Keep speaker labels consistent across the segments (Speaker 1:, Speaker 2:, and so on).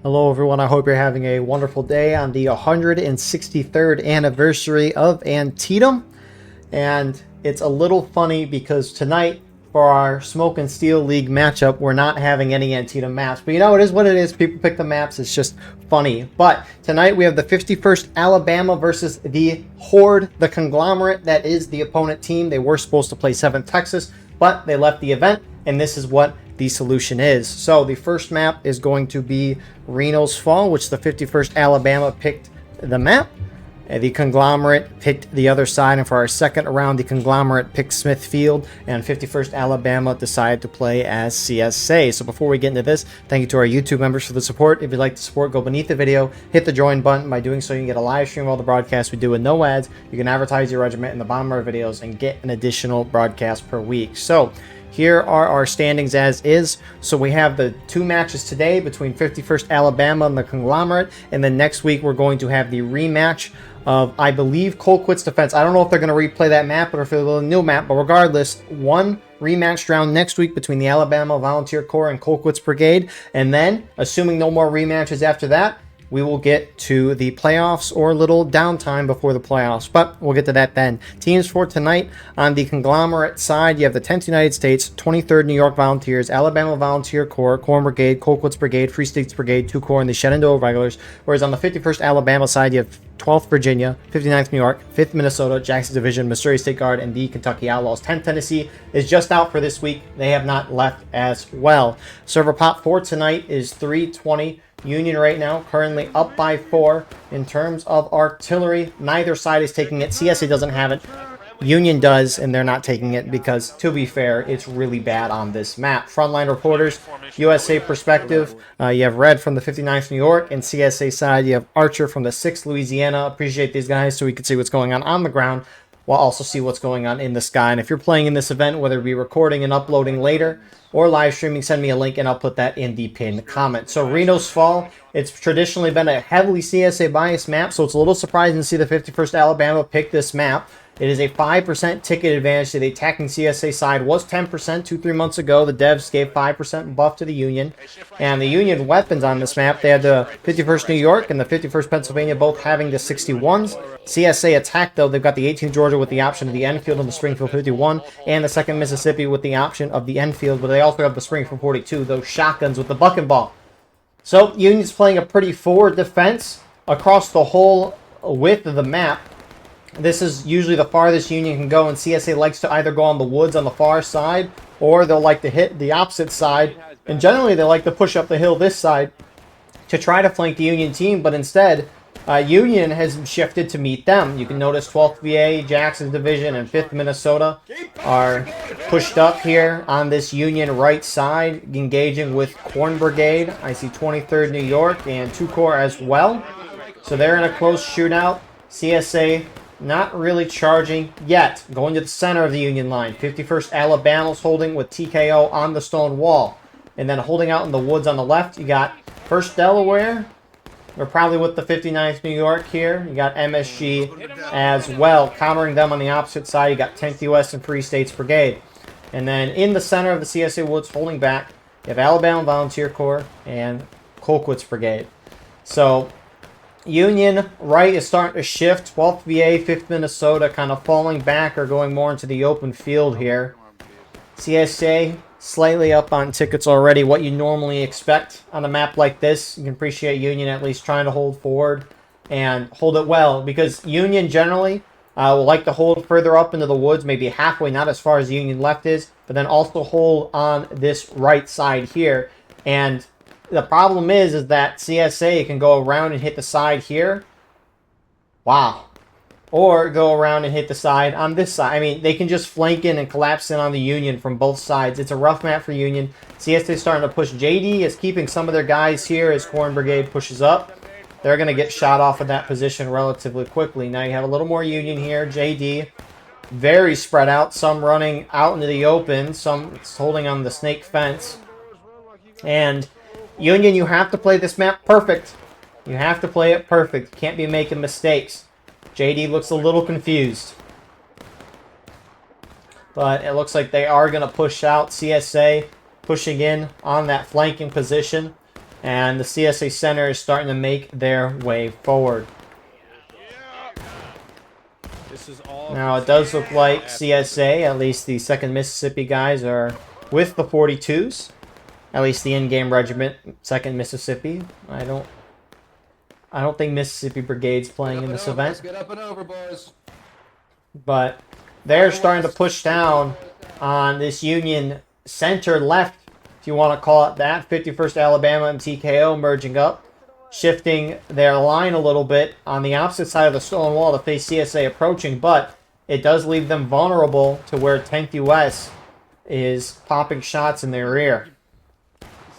Speaker 1: Hello everyone, I hope you're having a wonderful day on the 163rd anniversary of Antietam. And it's a little funny because tonight for our Smoke and Steel League matchup, we're not having any Antietam maps. But you know, it is what it is. People pick the maps. It's just funny. But tonight we have the 51st Alabama versus the Horde, the conglomerate that is the opponent team. They were supposed to play 7th Texas, but they left the event, and this is what the solution is. So the first map is going to be Reno's Fall, which the 51st Alabama picked the map. The conglomerate picked the other side, and for our second round, the conglomerate picked Smithfield, and 51st Alabama decided to play as CSA. So before we get into this, thank you to our YouTube members for the support. If you'd like to support, go beneath the video, hit the join button. By doing so, you can get a live stream of all the broadcasts we do with no ads. You can advertise your regiment in the bottom of our videos and get an additional broadcast per week. So here are our standings as is. So we have the two matches today between 51st Alabama and the conglomerate, and then next week we're going to have the rematch of, I believe, Colquitt's Defense. I don't know if they're going to replay that map or if it'll be a new map, but regardless, one rematch round next week between the Alabama Volunteer Corps and Colquitt's Brigade, and then, assuming no more rematches after that, we will get to the playoffs or a little downtime before the playoffs, but we'll get to that then. Teams for tonight on the conglomerate side, you have the 10th United States, 23rd New York Volunteers, Alabama Volunteer Corps, Corps Brigade, Colquitt's Brigade, Free States Brigade, 2 Corps, and the Shenandoah Regulars. Whereas on the 51st Alabama side, you have 12th Virginia, 59th New York, 5th Minnesota, Jackson Division, Missouri State Guard, and the Kentucky Outlaws. 10th Tennessee is just out for this week. They have not left as well. Server pop for tonight is 320. Union right now currently up by 4 in terms of artillery. Neither side is taking it. CSA doesn't have it. Union does, and they're not taking it because, to be fair, it's really bad on this map. Frontline reporters, USA perspective, you have Red from the 59th New York, and CSA side, you have Archer from the 6th Louisiana. Appreciate these guys so we can see what's going on the ground. We'll also see what's going on in the sky. And if you're playing in this event, whether it be recording and uploading later or live streaming, send me a link and I'll put that in the pinned comment. So Reno's Fall, it's traditionally been a heavily CSA biased map, so it's a little surprising to see the 51st Alabama pick this map. It is a 5% ticket advantage to the attacking CSA side. Was 10% 2-3 months ago. The devs gave 5% buff to the Union. And the Union weapons on this map, they had the 51st New York and the 51st Pennsylvania both having the 61s. CSA attack, though, they've got the 18th Georgia with the option of the Enfield and the Springfield 51, and the 2nd Mississippi with the option of the Enfield, but they also have the Springfield 42, those shotguns with the buck and ball. So Union's playing a pretty forward defense across the whole width of the map. This is usually the farthest Union can go, and CSA likes to either go on the woods on the far side, or they'll like to hit the opposite side, and generally they like to push up the hill this side to try to flank the Union team, but instead, Union has shifted to meet them. You can notice 12th VA, Jackson Division, and 5th Minnesota are pushed up here on this Union right side, engaging with Corn Brigade. I see 23rd New York and 2 Corps as well. So they're in a close shootout. CSA not really charging yet. Going to the center of the Union line. 51st Alabama's holding with TKO on the stone wall. And then holding out in the woods on the left, you got 1st Delaware. They're probably with the 59th New York here. You got MSG as well. Countering them on the opposite side, you got 10th U.S. and Free States Brigade. And then in the center of the CSA woods, holding back, you have Alabama Volunteer Corps and Colquitt's Brigade. So Union right is starting to shift. 12th VA, 5th Minnesota kind of falling back or going more into the open field here. CSA slightly up on tickets already, what you normally expect on a map like this. You can appreciate Union at least trying to hold forward and hold it well, because Union generally will like to hold further up into the woods, maybe halfway, not as far as Union left is, but then also hold on this right side here. And the problem is that CSA can go around and hit the side here. Wow. Or go around and hit the side on this side. I mean, they can just flank in and collapse in on the Union from both sides. It's a rough map for Union. CSA is starting to push. JD is keeping some of their guys here as Corn Brigade pushes up. They're going to get shot off of that position relatively quickly. Now you have a little more Union here. JD, very spread out. Some running out into the open. Some holding on the snake fence. And Union, you have to play this map perfect. You have to play it perfect. Can't be making mistakes. JD looks a little confused. But it looks like they are going to push out. CSA pushing in on that flanking position. And the CSA center is starting to make their way forward. Now it does look like CSA, at least the 2nd Mississippi guys, are with the 42s. At least the in-game regiment, 2nd Mississippi. I don't think Mississippi Brigade's playing in this event.
Speaker 2: Get up and over, boys.
Speaker 1: But they're starting to push down on this Union center left, if you want to call it that. 51st Alabama and TKO merging up, shifting their line a little bit on the opposite side of the stone wall to face CSA approaching, but it does leave them vulnerable to where 10th US is popping shots in their rear.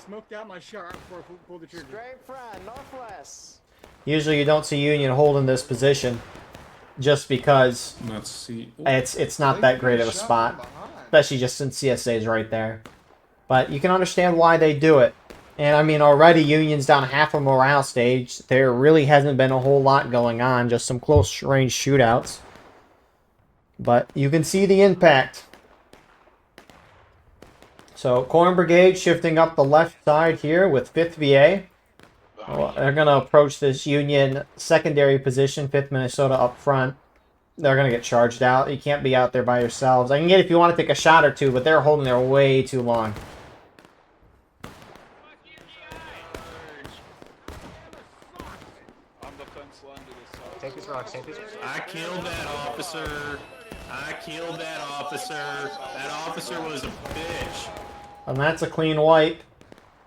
Speaker 3: Smoked out my shot before I pulled the trigger.
Speaker 4: Straight front, northwest.
Speaker 1: Usually you don't see Union holding this position just because
Speaker 5: Let's see.
Speaker 1: it's not that great of a spot, especially just since CSA is right there. But you can understand why they do it. And I mean, already Union's down half a morale stage. There really hasn't been a whole lot going on, just some close range shootouts. But you can see the impact. So Corn Brigade shifting up the left side here with 5th VA. Well, they're going to approach this Union secondary position, 5th Minnesota up front. They're going to get charged out. You can't be out there by yourselves. I can get if you want to take a shot or two, but they're holding there way too long.
Speaker 6: I killed that officer. I killed that officer. That officer was a bitch.
Speaker 1: And that's a clean wipe.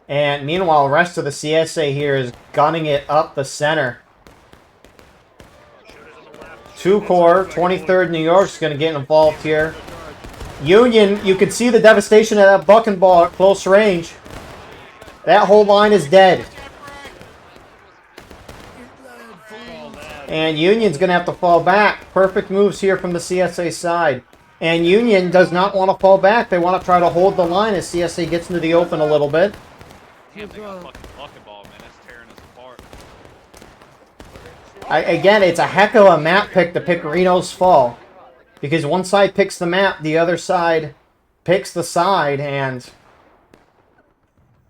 Speaker 1: And meanwhile, the rest of the CSA here is gunning it up the center. 2 Corps, 23rd New York is going to get involved here. Union, you can see the devastation of that buck and ball at close range. That whole line is dead. And Union's going to have to fall back. Perfect moves here from the CSA side. And Union does not want to fall back. They want to try to hold the line as CSA gets into the open a little bit.
Speaker 7: Damn, they got fucking bucket ball, man. That's tearing us apart.
Speaker 1: Again, it's a heck of a map pick to pick Reno's fall. Because one side picks the map, the other side picks the side, and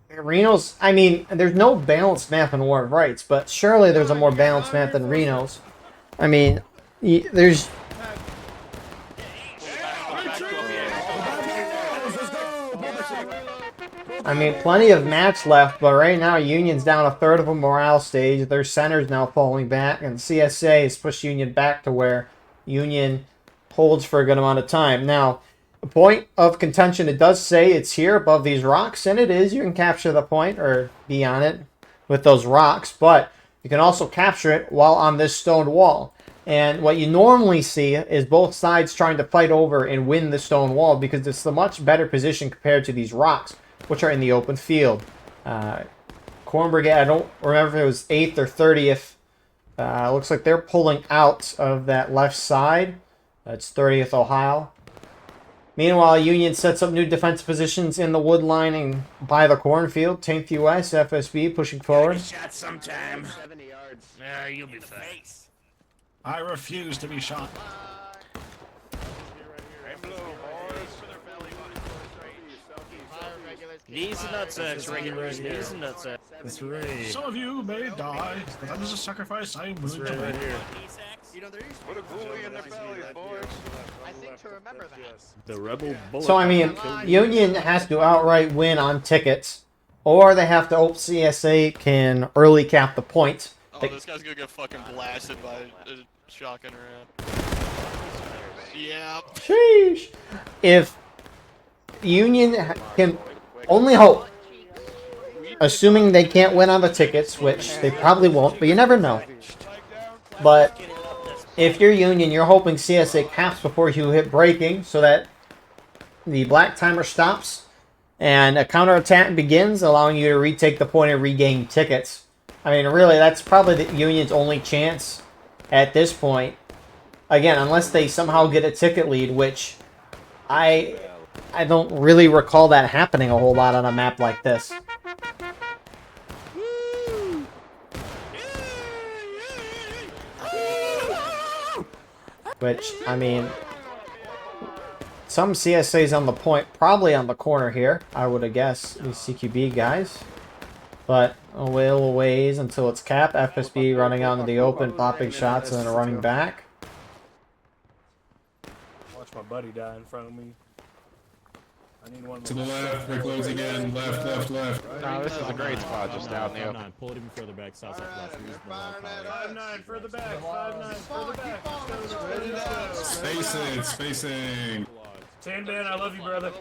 Speaker 1: Reno's, I mean, there's no balanced map in War of Rights, but surely there's a more balanced map than Reno's. I mean, there's... I mean, plenty of match left, but right now Union's down a third of a morale stage. Their center's now falling back, and CSA has pushed Union back to where Union holds for a good amount of time. Now, a point of contention, it does say it's here above these rocks, and it is. You can capture the point or be on it with those rocks, but you can also capture it while on this stone wall. And what you normally see is both sides trying to fight over and win the stone wall because it's a much better position compared to these rocks, which are in the open field. Corn Brigade, I don't remember if it was 8th or 30th. Looks like they're pulling out of that left side. That's 30th Ohio. Meanwhile, Union sets up new defensive positions in the wood lining by the cornfield. 10th US, FSB pushing forward.
Speaker 6: Shot sometime.
Speaker 4: 70 yards.
Speaker 6: You'll be fine.
Speaker 5: I refuse to be shot.
Speaker 6: Knees and nutsacks, regulars. Knees and nutsacks.
Speaker 5: That's right. Some of you may die, but that is a sacrifice I am willing to make.
Speaker 3: You know, there used to put a goalie in their belly, boys.
Speaker 4: I think to remember that.
Speaker 6: The rebel bullet.
Speaker 1: So, I mean, Union has to outright win on tickets, or they have to hope CSA can early cap the point.
Speaker 7: Oh, this guy's gonna get fucking blasted by a shotgun round. Yeah.
Speaker 1: Sheesh. If Union can only hope, assuming they can't win on the tickets, which they probably won't, but you never know. But if you're Union, you're hoping CSA caps before you hit braking so that the black timer stops and a counterattack begins, allowing you to retake the point and regain tickets. I mean, really, that's probably the Union's only chance at this point. Again, unless they somehow get a ticket lead, which I don't really recall that happening a whole lot on a map like this. Which, I mean, some CSA's on the point, probably on the corner here, I would have guessed, these CQB guys. But a little ways until it's cap. FSB running out into the open, popping shots, and then running back.
Speaker 3: Watch my buddy die in front of me. I need one
Speaker 5: To the left, they're closing in. Left.
Speaker 4: No, this is a great spot just out in the open.
Speaker 2: 5-9, pull it even further back, south southwest.
Speaker 3: 5-9, further back, 5-9, further back.
Speaker 5: Spacing.
Speaker 3: Tan Man, I love you, brother.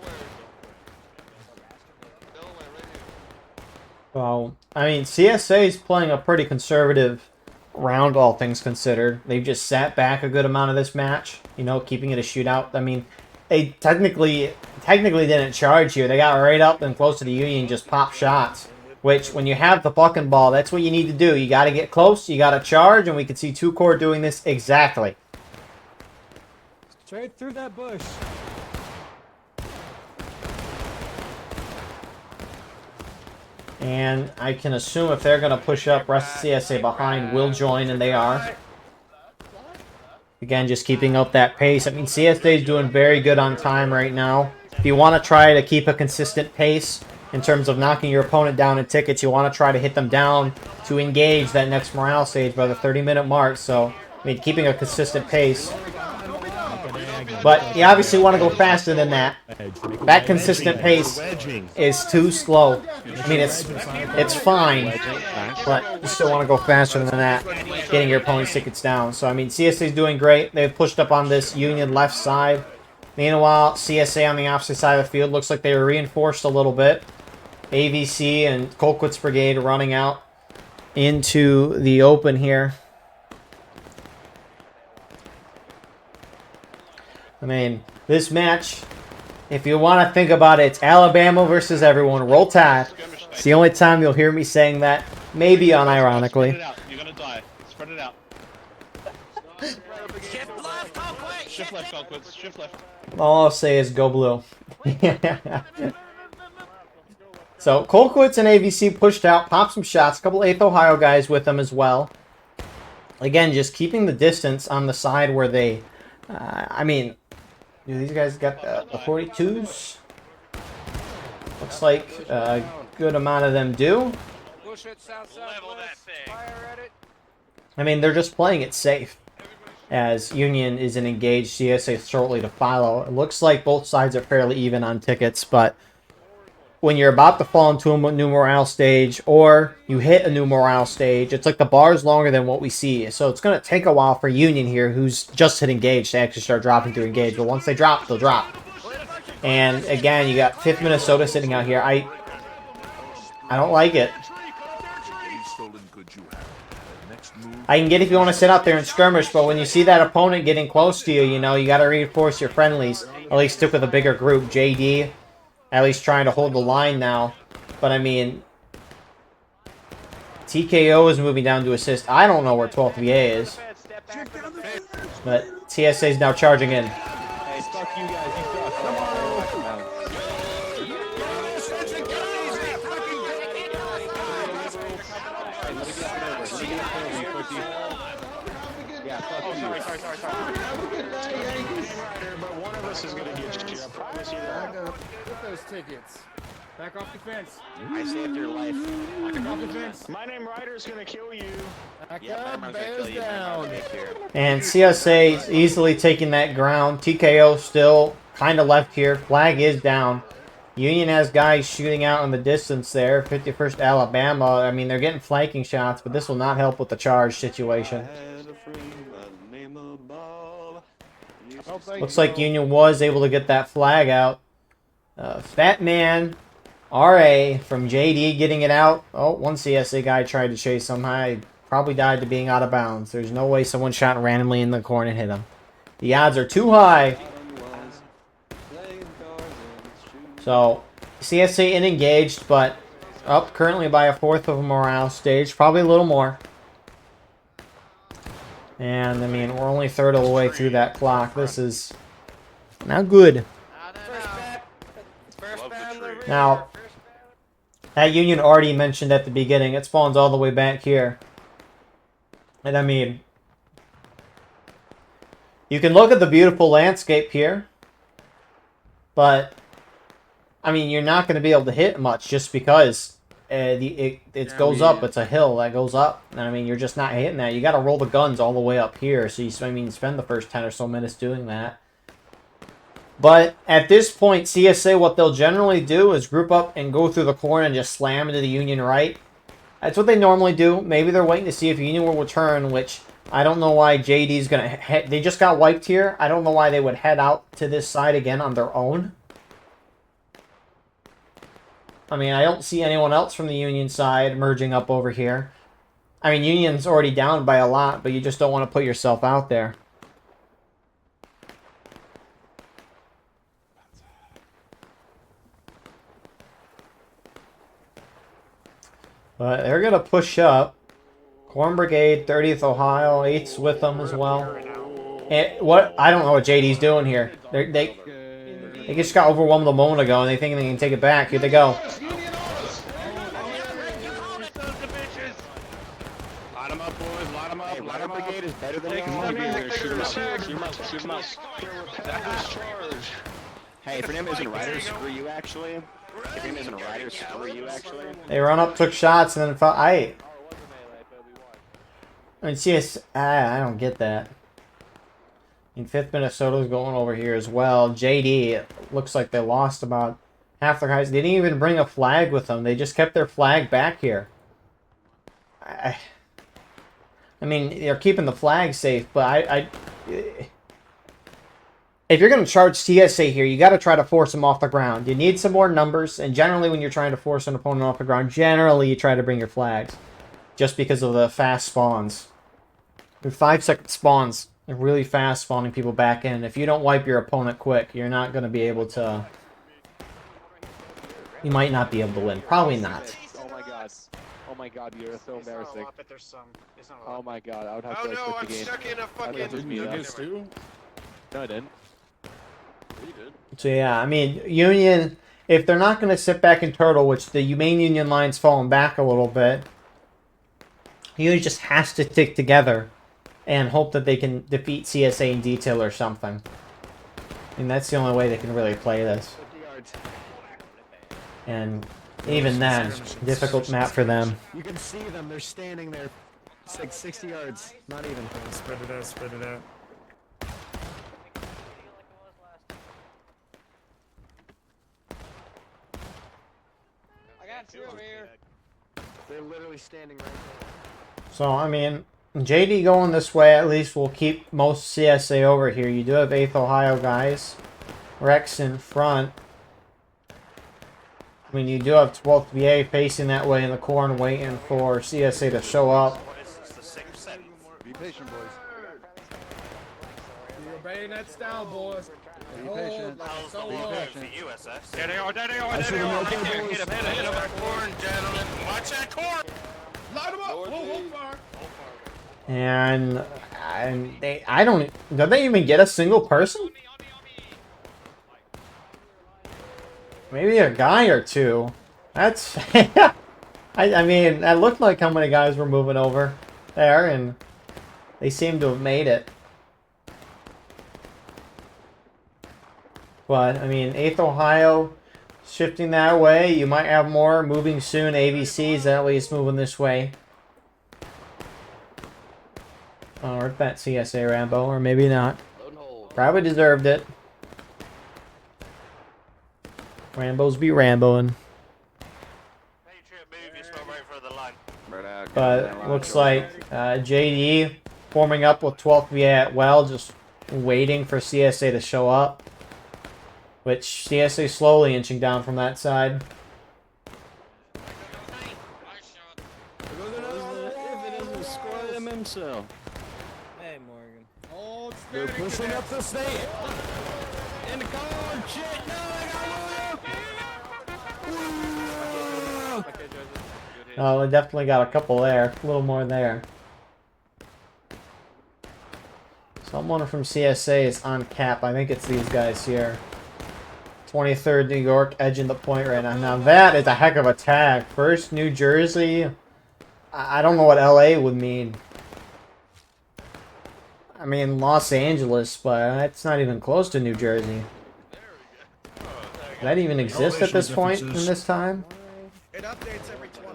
Speaker 1: Well, I mean, CSA is playing a pretty conservative round, all things considered. They've just sat back a good amount of this match, you know, keeping it a shootout. I mean, they technically didn't charge here. They got right up and close to the Union and just popped shots. Which, when you have the fucking ball, that's what you need to do. You got to get close, you got to charge, and we can see 2 Corps doing this exactly.
Speaker 2: Straight through that bush.
Speaker 1: And I can assume if they're going to push up, rest of CSA behind will join, and they are. Again, just keeping up that pace. I mean, CSA is doing very good on time right now. If you want to try to keep a consistent pace in terms of knocking your opponent down in tickets, you want to try to hit them down to engage that next morale stage by the 30-minute mark. So, I mean, keeping a consistent pace. But you obviously want to go faster than that. That consistent pace is too slow. I mean, it's fine, but you still want to go faster than that, getting your opponent's tickets down. So, I mean, CSA is doing great. They've pushed up on this Union left side. Meanwhile, CSA on the opposite side of the field looks like they were reinforced a little bit. AVC and Colquitt's Brigade running out into the open here. I mean, this match, if you want to think about it, it's Alabama versus everyone. Roll Tide. It's the only time you'll hear me saying that, maybe unironically.
Speaker 7: Spread it out. You're gonna die. Spread it out. Shift left, Colquitt. Shift left.
Speaker 1: All I'll say is go blue. So, Colquitt's and AVC pushed out, popped some shots. A couple 8th Ohio guys with them as well. Again, just keeping the distance on the side where they... I mean... Do these guys got the 42s? Looks like a good amount of them do. I mean, they're just playing it safe. As Union is an engaged, CSA shortly to follow. It looks like both sides are fairly even on tickets, but when you're about to fall into a new morale stage, or you hit a new morale stage, it's like the bar is longer than what we see. So it's going to take a while for Union here, who's just hit engage, to actually start dropping to engage. But once they drop, they'll drop. And again, you got 5th Minnesota sitting out here. I don't like it. I can get if you want to sit out there and skirmish, but when you see that opponent getting close to you, you know, you got to reinforce your friendlies. At least stick with a bigger group. JD, at least trying to hold the line now. But, I mean, TKO is moving down to assist. I don't know where 12th VA is. But CSA is now charging in.
Speaker 4: Hey, fuck you guys, you suck. Yeah, fuck you. Sorry. But one of us is gonna get you. I promise you that.
Speaker 3: Get those tickets. Back off the fence.
Speaker 4: I saved your life.
Speaker 3: Back off the fence.
Speaker 4: My name Ryder's gonna kill you.
Speaker 3: Back
Speaker 4: Yeah,
Speaker 3: up,
Speaker 4: I'm gonna kill
Speaker 3: bears
Speaker 4: you.
Speaker 3: down.
Speaker 1: And CSA is easily taking that ground. TKO still kind of left here. Flag is down. Union has guys shooting out in the distance there. 51st Alabama. I mean, they're getting flanking shots, but this will not help with the charge situation. Looks like Union was able to get that flag out. Fat Man, RA from JD getting it out. Oh, one CSA guy tried to chase him high. Probably died to being out of bounds. There's no way someone shot randomly in the corner and hit him. The odds are too high. So, CSA in engaged, but up currently by a 4th of a morale stage. Probably a little more. And, I mean, we're only 1/3 of the way through that clock. This is not good. Now, that Union already mentioned at the beginning, it spawns all the way back here. And, I mean, you can look at the beautiful landscape here, but... I mean, you're not going to be able to hit much just because it goes up. It's a hill that goes up. I mean, you're just not hitting that. You got to roll the guns all the way up here. So you spend the first 10 or so minutes doing that. But at this point, CSA, what they'll generally do is group up and go through the corner and just slam into the Union right. That's what they normally do. Maybe they're waiting to see if Union will return, which I don't know why JD's going to... They just got wiped here. I don't know why they would head out to this side again on their own. I mean, I don't see anyone else from the Union side merging up over here. I mean, Union's already down by a lot, but you just don't want to put yourself out there. But they're going to push up. Corn Brigade, 30th Ohio, 8th's with them as well. And I don't know what JD's doing here. They just got overwhelmed a moment ago, and they think they can take it back. Here they go.
Speaker 6: Light 'em up, boys. Light 'em up.
Speaker 4: Hey,
Speaker 6: Light 'em up.
Speaker 4: Brigade is better than Hey, if your name isn't Ryder, screw you, actually. If your name isn't Ryder, screw you, actually.
Speaker 1: They run up, took shots, and then fell. I mean, I don't get that. In 5th Minnesota's going over here as well. JD, it looks like they lost about half their guys. They didn't even bring a flag with them. They just kept their flag back here. I mean, they're keeping the flag safe, but if you're going to charge CSA here, you got to try to force them off the ground. You need some more numbers, and generally when you're trying to force an opponent off the ground, generally you try to bring your flags. Just because of the fast spawns. The 5-second spawns are really fast spawning people back in. If you don't wipe your opponent quick, you're not going to be able to... You might not be able to win. Probably not.
Speaker 8: Oh my god. Oh my god, you're so embarrassing. Oh my god, I would have to quit the game.
Speaker 7: Stuck in a fucking...
Speaker 8: No, I didn't.
Speaker 1: So yeah, I mean, Union, if they're not going to sit back and turtle, which the main Union line's falling back a little bit, Union just has to stick together and hope that they can defeat CSA in detail or something. I mean, that's the only way they can really play this. And even then, difficult map for them.
Speaker 3: You can see them. They're standing there. It's like 60 yards. Not even.
Speaker 2: Spread it out, spread it out.
Speaker 3: I got 2 over here. They're literally standing right there.
Speaker 1: So, I mean, JD going this way at least will keep most CSA over here. You do have 8th Ohio guys. Rex in front. I mean, you do have 12th VA facing that way in the corner waiting for CSA to show up.
Speaker 3: Be patient, boys. Your bayonets down, boys. Be patient.
Speaker 7: So
Speaker 3: Be patient.
Speaker 7: There they are, there they are, there they are. Hit him, hit him. Corn, gentlemen. Watch that corn.
Speaker 3: Light them up! Hold fire!
Speaker 1: And did they even get a single person? Maybe a guy or two. That's... I mean, that looked like how many guys were moving over there, and they seem to have made it. But, I mean, 8th Ohio shifting that way. You might have more moving soon. AVC's at least moving this way. Or that CSA Rambo, or maybe not. Probably deserved it. Rambos be Ramboing. But looks like JD forming up with 12th VA at well, just waiting for CSA to show up. Which CSA slowly inching down from that side.
Speaker 2: Hey, Morgan.
Speaker 3: They're pushing up the state.
Speaker 6: In the car, shit, no, I got
Speaker 1: Oh, they definitely got a couple there. A little more there. Someone from CSA is on cap. I think it's these guys here. 23rd New York edging the point right now. Now that is a heck of a tag. First New Jersey. I don't know what LA would mean. I mean Los Angeles, but that's not even close to New Jersey. Does that even exist at this point in this time?
Speaker 3: It updates every 12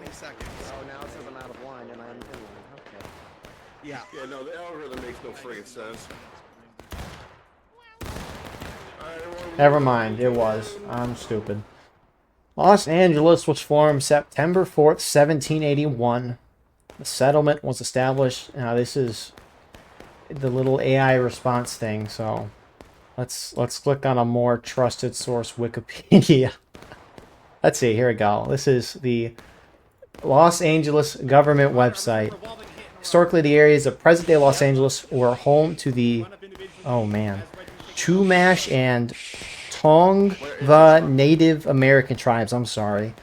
Speaker 9: Yeah, no, the algorithm makes no friggin' sense.
Speaker 1: Never mind, it was. I'm stupid. Los Angeles was formed September 4th, 1781. The settlement was established. Now this is the little AI response thing, so let's click on a more trusted source, Wikipedia. Let's see, here we go. This is the Los Angeles government website. Historically, the areas of present-day Los Angeles were home to the, oh man, Chumash and Tongva Native American tribes. I'm sorry.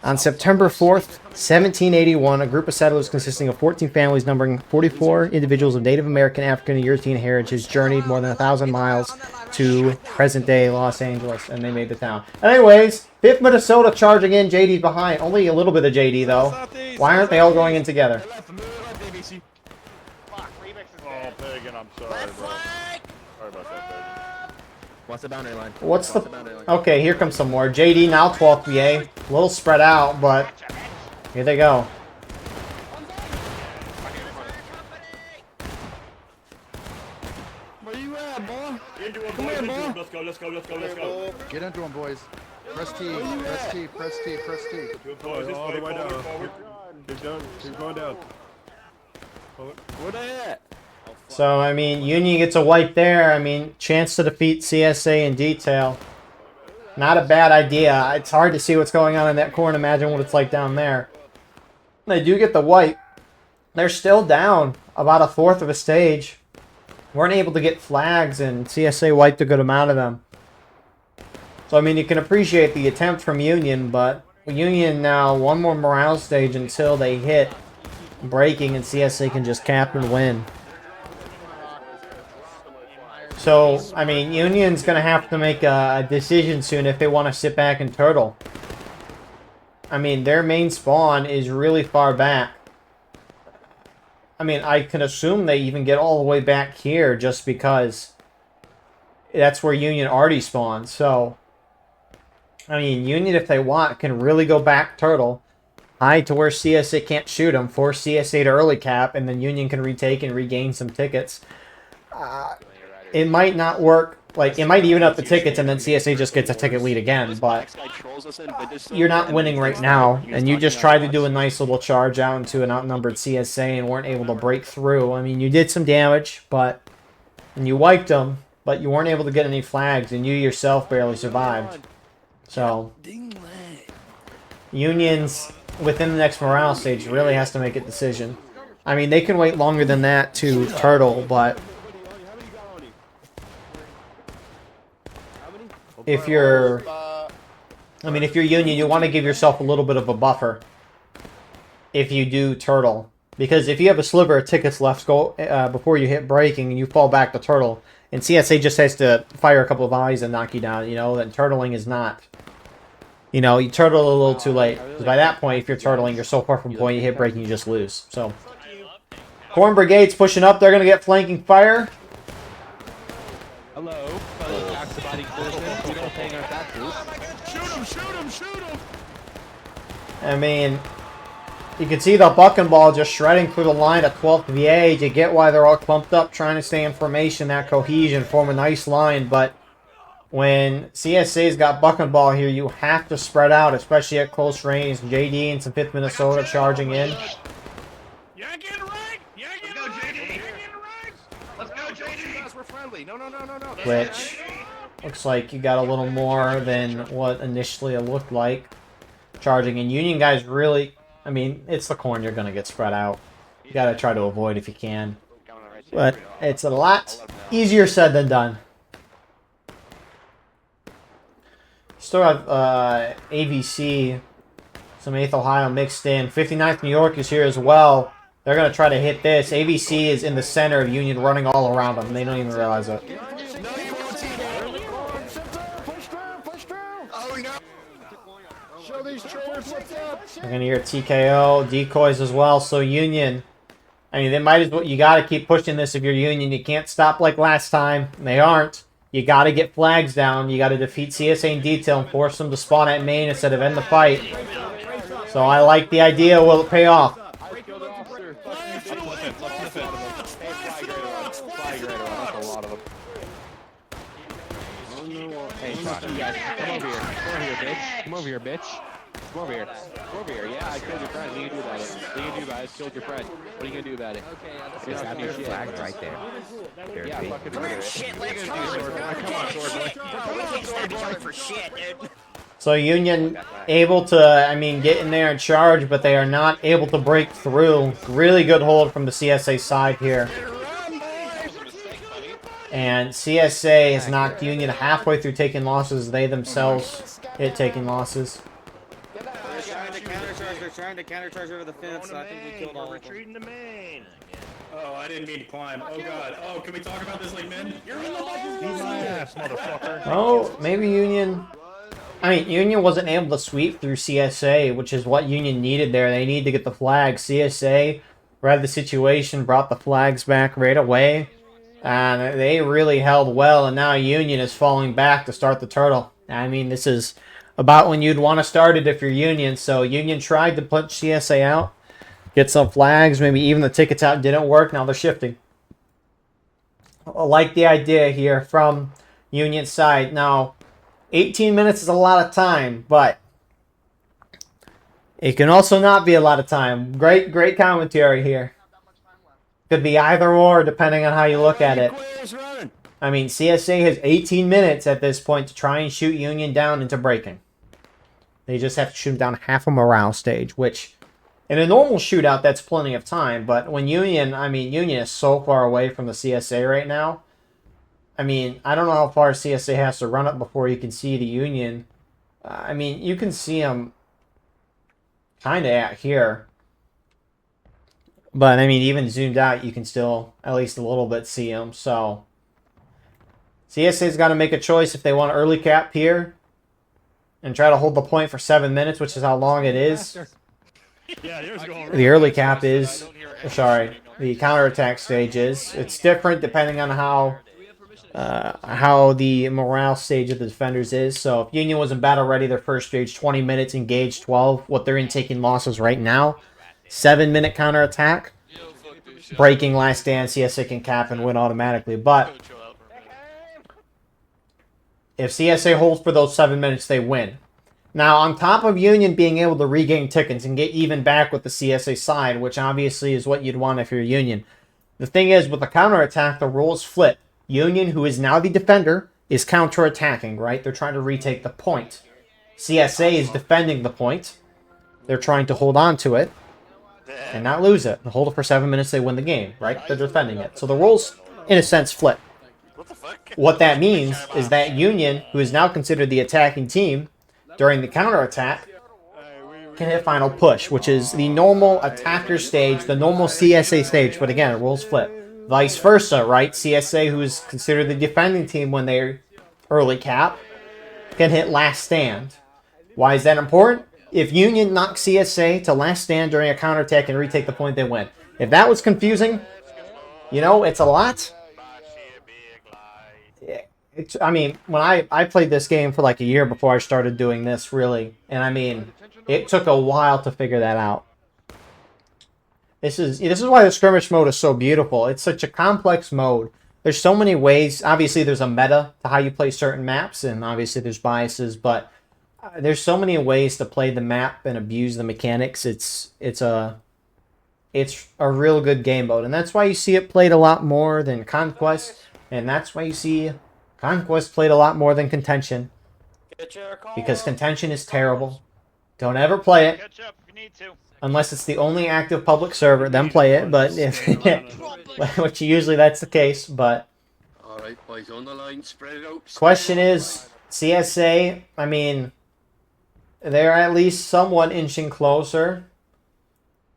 Speaker 1: On September 4th, 1781, a group of settlers consisting of 14 families numbering 44 individuals of Native American, African, and European heritage journeyed more than 1,000 miles to present-day Los Angeles, and they made the town. Anyways, 5th Minnesota charging in, JD's behind. Only a little bit of JD, though. Why aren't they all going in together?
Speaker 3: Oh, Pagan, I'm sorry, bro. Sorry about that, Pagan.
Speaker 4: What's the boundary line?
Speaker 1: What's the... Okay, here comes some more. JD now 12th VA. A little spread out, but here they go.
Speaker 3: Where you at, boy? Come here, boy.
Speaker 9: Let's go.
Speaker 3: Get into him, boys. Press T, press T, press T, press T.
Speaker 9: Boys, all the way down. Keep going down.
Speaker 4: Where they at?
Speaker 1: So, I mean, Union gets a wipe there. I mean, chance to defeat CSA in detail. Not a bad idea. It's hard to see what's going on in that corner. Imagine what it's like down there. They do get the wipe. They're still down about a fourth of a stage. Weren't able to get flags, and CSA wiped a good amount of them. So, I mean, you can appreciate the attempt from Union, but Union now one more morale stage until they hit breaking, and CSA can just cap and win. So, I mean, Union's going to have to make a decision soon if they want to sit back and turtle. I mean, their main spawn is really far back. I mean, I can assume they even get all the way back here just because that's where Union already spawned. So, I mean, Union, if they want, can really go back turtle, hide to where CSA can't shoot them, force CSA to early cap, and then Union can retake and regain some tickets. It might not work. Like, it might even up the tickets and then CSA just gets a ticket lead again, but you're not winning right now, and you just tried to do a nice little charge out into an outnumbered CSA and weren't able to break through. I mean, you did some damage, and you wiped them, but you weren't able to get any flags, and you yourself barely survived. So, Union's within the next morale stage really has to make a decision. I mean, they can wait longer than that to turtle, but if you're Union, you want to give yourself a little bit of a buffer if you do turtle. Because if you have a sliver of tickets left before you hit breaking and you fall back to turtle, and CSA just has to fire a couple of volleys and knock you down, then turtling is not. You turtle a little too late. Because by that point, if you're turtling, you're so far from point, you hit breaking, you just lose. So, Corn Brigade's pushing up. They're going to get flanking fire.
Speaker 8: Hello, fellow tax-abiding citizens. We don't pay our taxes.
Speaker 5: Shoot him!
Speaker 1: I mean, you can see the buck and ball just shredding through the line at 12th VA. You get why they're all clumped up, trying to stay in formation, that cohesion, form a nice line. But when CSA's got buck and ball here, you have to spread out, especially at close range. JD and some 5th Minnesota charging in.
Speaker 5: Yeah, get it right! Yeah, get it right!
Speaker 3: Let's go, JD! We're friendly. No.
Speaker 1: Which looks like you got a little more than what initially it looked like. Charging in. Union guys really, I mean, it's the corn, you're going to get spread out. You got to try to avoid if you can. But it's a lot easier said than done. Still have ABC, some 8th Ohio mixed in. 59th New York is here as well. They're going to try to hit this. ABC is in the center of Union, running all around them. They don't even realize it.
Speaker 3: Show these traitors what's up.
Speaker 1: We're going to hear TKO, decoys as well. So Union, I mean, they might as well, you got to keep pushing this if you're Union. You can't stop like last time. They aren't. You got to get flags down. You got to defeat CSA in detail and force them to spawn at main instead of end the fight. So I like the idea. Will it pay off?
Speaker 8: Officer, up to the fence, up to the fence. Hey, flag right around. Flag right around. That's a lot of them. Hey, fuck you guys. Come over here. Come over here, bitch. Come over here, bitch. Come over here. Come over here. Yeah, I killed your friend. What are you gonna do about it? What are you gonna do about it? I killed your friend. What are you gonna do about it?
Speaker 10: There's gotta be a flag right there.
Speaker 8: Yeah, fucking murder it.
Speaker 4: Shit,
Speaker 8: What are you
Speaker 4: let's
Speaker 8: gonna do,
Speaker 4: go.
Speaker 8: sword boy? Come on, sword boy.
Speaker 4: Bro, we can't stab each other for shit, dude.
Speaker 1: So Union able to, I mean, get in there and charge, but they are not able to break through. Really good hold from the CSA side here. And CSA has knocked Union halfway through taking losses. They themselves hit taking losses.
Speaker 2: They're trying to countercharge over the fence, so I think we killed all of them.
Speaker 9: Retreating to main.
Speaker 6: Oh, I didn't mean to climb. Oh god. Oh, can we talk about this like men? You're in the
Speaker 9: Beat my ass, motherfucker.
Speaker 1: Oh, maybe Union... I mean, Union wasn't able to sweep through CSA, which is what Union needed there. They needed to get the flag. CSA read the situation, brought the flags back right away. And they really held well, and now Union is falling back to start the turtle. I mean, this is about when you'd want to start it if you're Union. So Union tried to put CSA out, get some flags, maybe even the tickets out. Didn't work. Now they're shifting. I like the idea here from Union's side. Now, 18 minutes is a lot of time, but it can also not be a lot of time. Great commentary here. Could be either or, depending on how you look at it. I mean, CSA has 18 minutes at this point to try and shoot Union down into breaking. They just have to shoot them down half a morale stage, which in a normal shootout, that's plenty of time. But when Union, I mean, Union is so far away from the CSA right now. I mean, I don't know how far CSA has to run up before you can see the Union. I mean, you can see them kind of at here. But, I mean, even zoomed out, you can still at least a little bit see them. So, CSA's got to make a choice if they want early cap here and try to hold the point for 7 minutes, which is how long it is.
Speaker 9: Yeah, yours going
Speaker 1: The early cap is, sorry, the counterattack stage is. It's different depending on how the morale stage of the defenders is. So if Union was in battle ready, their first stage, 20 minutes, engaged 12. What they're in taking losses right now, 7-minute counterattack. Breaking last stand, CSA can cap and win automatically. But if CSA holds for those 7 minutes, they win. Now, on top of Union being able to regain tickets and get even back with the CSA side, which obviously is what you'd want if you're Union, the thing is, with the counterattack, the rules flip. Union, who is now the defender, is counterattacking, right? They're trying to retake the point. CSA is defending the point. They're trying to hold on to it and not lose it. They hold it for 7 minutes, they win the game, right? They're defending it. So the rules, in a sense, flip. What that means is that Union, who is now considered the attacking team, during the counterattack, can hit final push, which is the normal attacker stage, the normal CSA stage, but again, rules flip. Vice versa, right? CSA, who is considered the defending team when they're early cap, can hit last stand. Why is that important? If Union knocks CSA to last stand during a counterattack and retake the point, they win. If that was confusing, you know, it's a lot. I mean, when I played this game for like a year before I started doing this, really. And I mean, it took a while to figure that out. This is why the skirmish mode is so beautiful. It's such a complex mode. There's so many ways. Obviously, there's a meta to how you play certain maps, and obviously there's biases, but there's so many ways to play the map and abuse the mechanics. It's a real good game mode, and that's why you see it played a lot more than Conquest, and that's why you see Conquest played a lot more than Contention, because Contention is terrible. Don't ever play it.
Speaker 7: Catch up if you need to.
Speaker 1: Unless it's the only active public server, then play it. But if, which usually that's the case. But
Speaker 10: Alright, boys, on the line, spread it out.
Speaker 1: Question is, CSA, I mean, they're at least somewhat inching closer.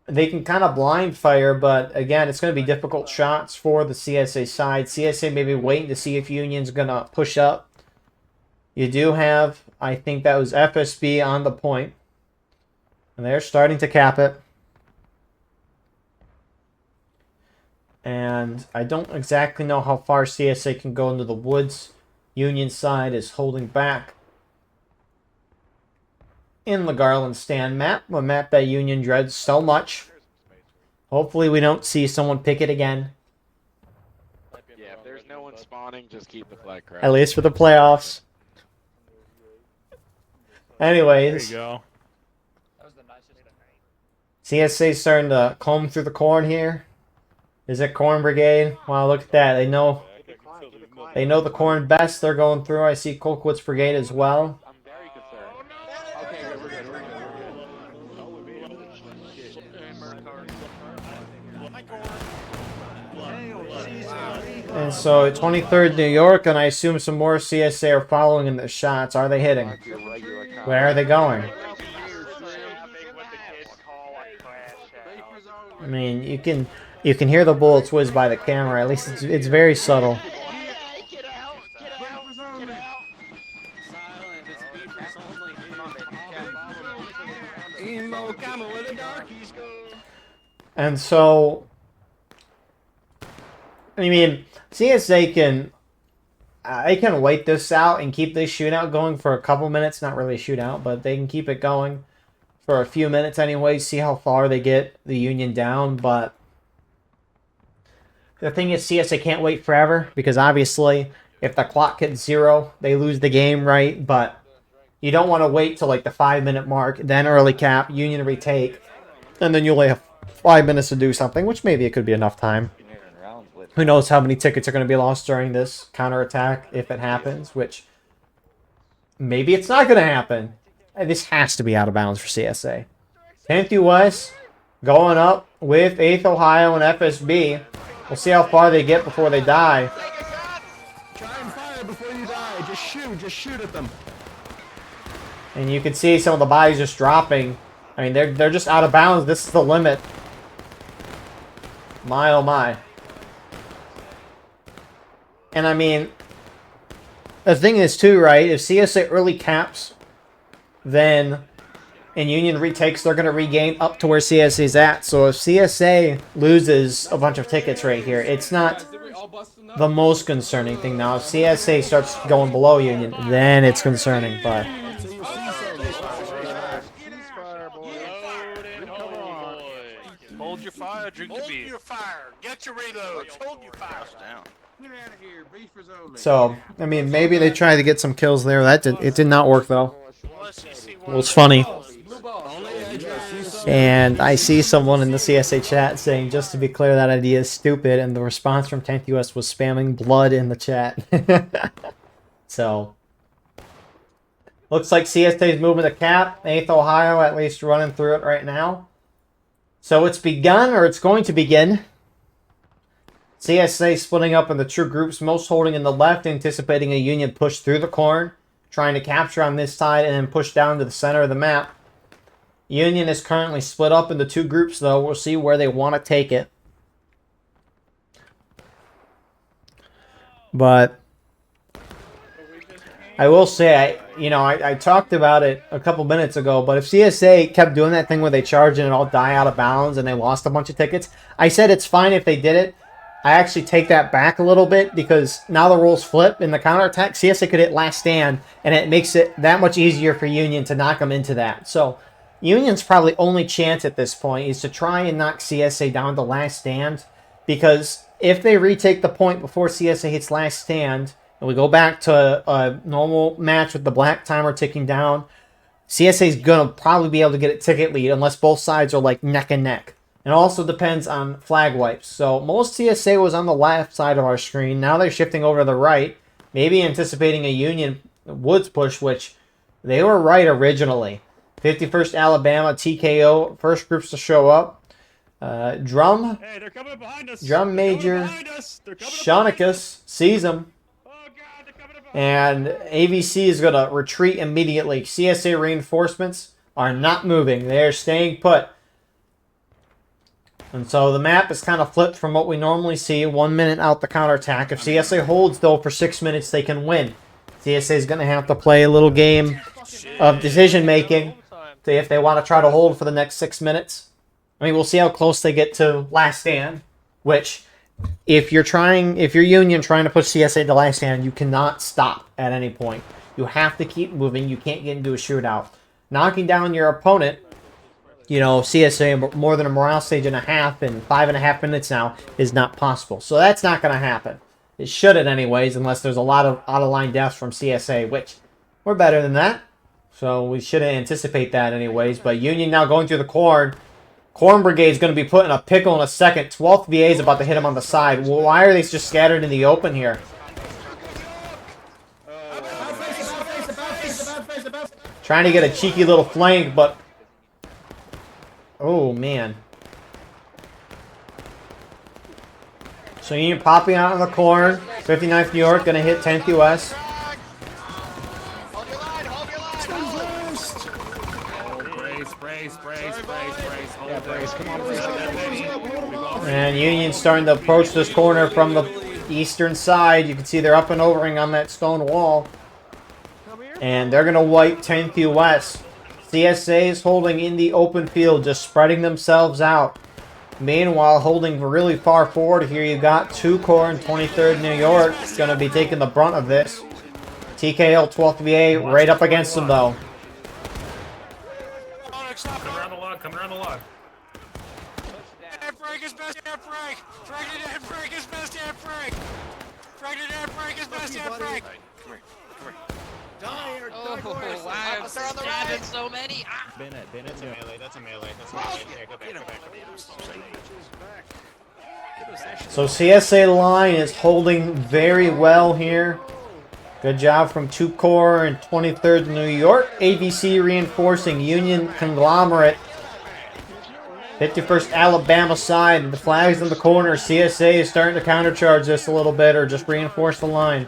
Speaker 1: They can kind of blind fire, but again, it's going to be difficult shots for the CSA side. CSA may be waiting to see if Union's going to push up. You do have, I think that was FSB on the point. And they're starting to cap it. And I don't exactly know how far CSA can go into the woods. Union side is holding back in the Garland stand map, a map that Union dreads so much. Hopefully we don't see someone pick it again.
Speaker 8: Yeah, if there's no one spawning, just keep the flag crouched.
Speaker 1: At least for the playoffs. Anyways.
Speaker 9: There you go.
Speaker 1: CSA's starting to comb through the corn here. Is it Corn Brigade? Wow, look at that. They know the corn best. They're going through. I see Colquitt's Brigade as well.
Speaker 8: I'm very concerned. Okay, good, we're good, we're good.
Speaker 1: And so 23rd New York, and I assume some more CSA are following in the shots. Are they hitting? Where are they going? I mean, you can hear the bullets whiz by the camera. At least it's very subtle. And so, I mean, CSA can wait this out and keep this shootout going for a couple minutes. Not really a shootout, but they can keep it going for a few minutes anyway, see how far they get the Union down. But the thing is, CSA can't wait forever, because obviously if the clock hits 0, they lose the game, right? But you don't want to wait till like the 5-minute mark, then early cap, Union retake, and then you only have 5 minutes to do something, which maybe it could be enough time. Who knows how many tickets are going to be lost during this counterattack if it happens, which maybe it's not going to happen. This has to be out of bounds for CSA. 10th US going up with 8th Ohio and FSB. We'll see how far they get before they die.
Speaker 9: Try and fire before you die. Just shoot at them.
Speaker 1: And you can see some of the bodies just dropping. I mean, they're just out of bounds. This is the limit. My oh my. And I mean, the thing is too, right? If CSA early caps, then and Union retakes, they're going to regain up to where CSA's at. So if CSA loses a bunch of tickets right here, it's not the most concerning thing now. If CSA starts going below Union, then it's concerning. But
Speaker 7: Hold your fire, drink your beer. Hold your fire. Get your reloads. Hold your fire. Down.
Speaker 1: so, I mean, maybe they tried to get some kills there. It did not work though. It was funny. And I see someone in the CSA chat saying, just to be clear, that idea is stupid. And the response from 10th US was spamming blood in the chat. So, looks like CSA is moving the cap. 8th Ohio at least running through it right now. So it's begun, or it's going to begin. CSA splitting up into two groups, most holding in the left, anticipating a Union push through the corn, trying to capture on this side and then push down to the center of the map. Union is currently split up into two groups, though. We'll see where they want to take it. But I will say, I talked about it a couple minutes ago, but if CSA kept doing that thing where they charge and it all die out of bounds and they lost a bunch of tickets, I said it's fine if they did it. I actually take that back a little bit, because now the roles flip in the counterattack. CSA could hit last stand, and it makes it that much easier for Union to knock them into that. So Union's probably only chance at this point is to try and knock CSA down to last stand, because if they retake the point before CSA hits last stand, and we go back to a normal match with the black timer ticking down, CSA is going to probably be able to get a ticket lead unless both sides are like neck and neck. It also depends on flag wipes. So most CSA was on the left side of our screen. Now they're shifting over to the right, maybe anticipating a Union Woods push, which they were right originally. 51st Alabama, TKO, first groups to show up. Drum,
Speaker 9: Hey, they're coming behind us.
Speaker 1: Drum Major, Shaunicus sees them. And AVC is going to retreat immediately. CSA reinforcements are not moving. They are staying put. And so the map is kind of flipped from what we normally see. 1 minute out the counterattack. If CSA holds, though, for 6 minutes, they can win. CSA is going to have to play a little game of decision-making if they want to try to hold for the next 6 minutes. I mean, we'll see how close they get to last stand, which, if you're Union trying to push CSA to last stand, you cannot stop at any point. You have to keep moving. You can't get into a shootout. Knocking down your opponent you know, CSA more than a morale stage and a half in 5.5 minutes now is not possible. So that's not going to happen. It shouldn't anyways, unless there's a lot of out-of-line deaths from CSA, which we're better than that. So we shouldn't anticipate that anyways. But Union now going through the corn. Corn Brigade is going to be put in a pickle in a second. 12th VA is about to hit him on the side. Well, why are they just scattered in the open here? Trying to get a cheeky little flank, but... oh, man. So Union popping out on the corn. 59th New York going to hit 10th US. And Union starting to approach this corner from the eastern side. You can see they're up and overing on that stone wall. And they're going to wipe 10th US. CSA is holding in the open field, just spreading themselves out. Meanwhile, holding really far forward here, you got 2 Corps and 23rd New York going to be taking the brunt of this. TKL 12th VA right up against them, though.
Speaker 5: Come around the log, come around the log.
Speaker 3: Break is best air break. Pregnant break is best air break. Pregnant air break is best air break. Come here, come here.
Speaker 11: Oh, wow, I'm stabbing so many. Ah.
Speaker 4: Bennett, that's a melee, that's a melee, that's a melee. Yeah, go back, go back.
Speaker 1: So CSA line is holding very well here. Good job from 2 Corps and 23rd New York. ABC reinforcing Union conglomerate. 51st Alabama side. The flag's in the corner. CSA is starting to countercharge this a little bit or just reinforce the line.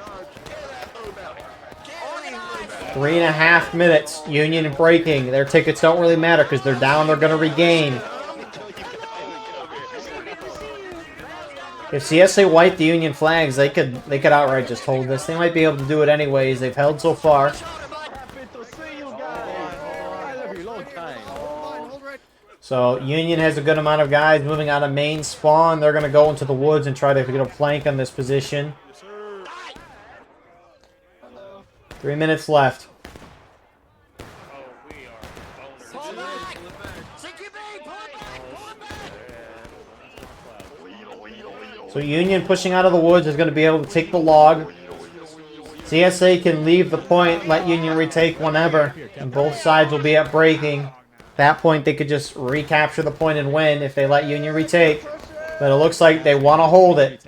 Speaker 1: 3.5 minutes. Union breaking. Their tickets don't really matter because they're down. They're going to regain. If CSA wiped the Union flags, they could outright just hold this. They might be able to do it anyways. They've held so far. So Union has a good amount of guys moving out of main spawn. They're going to go into the woods and try to get a flank on this position. 3 minutes left. So Union pushing out of the woods is going to be able to take the log. CSA can leave the point, let Union retake whenever, and both sides will be at breaking. At that point, they could just recapture the point and win if they let Union retake. But it looks like they want to hold it.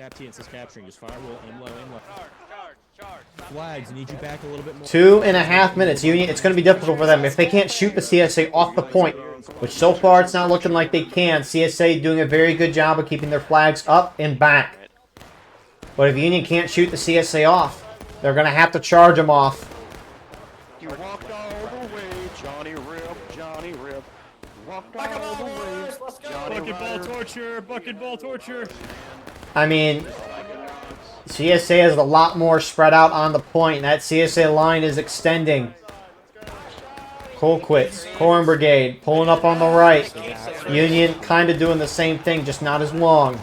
Speaker 8: Flags, need you back a little bit more.
Speaker 1: 2.5 minutes. Union, it's going to be difficult for them. If they can't shoot the CSA off the point, which so far it's not looking like they can, CSA doing a very good job of keeping their flags up and back. But if Union can't shoot the CSA off, they're going to have to charge them off.
Speaker 3: You walked all the way, Johnny Rip, Johnny Rip. Walked all the way, Johnny Rip.
Speaker 5: Bucket ball torture.
Speaker 1: I mean, CSA has a lot more spread out on the point. That CSA line is extending. Colquitt's, Corn Brigade, pulling up on the right. Union kind of doing the same thing, just not as long.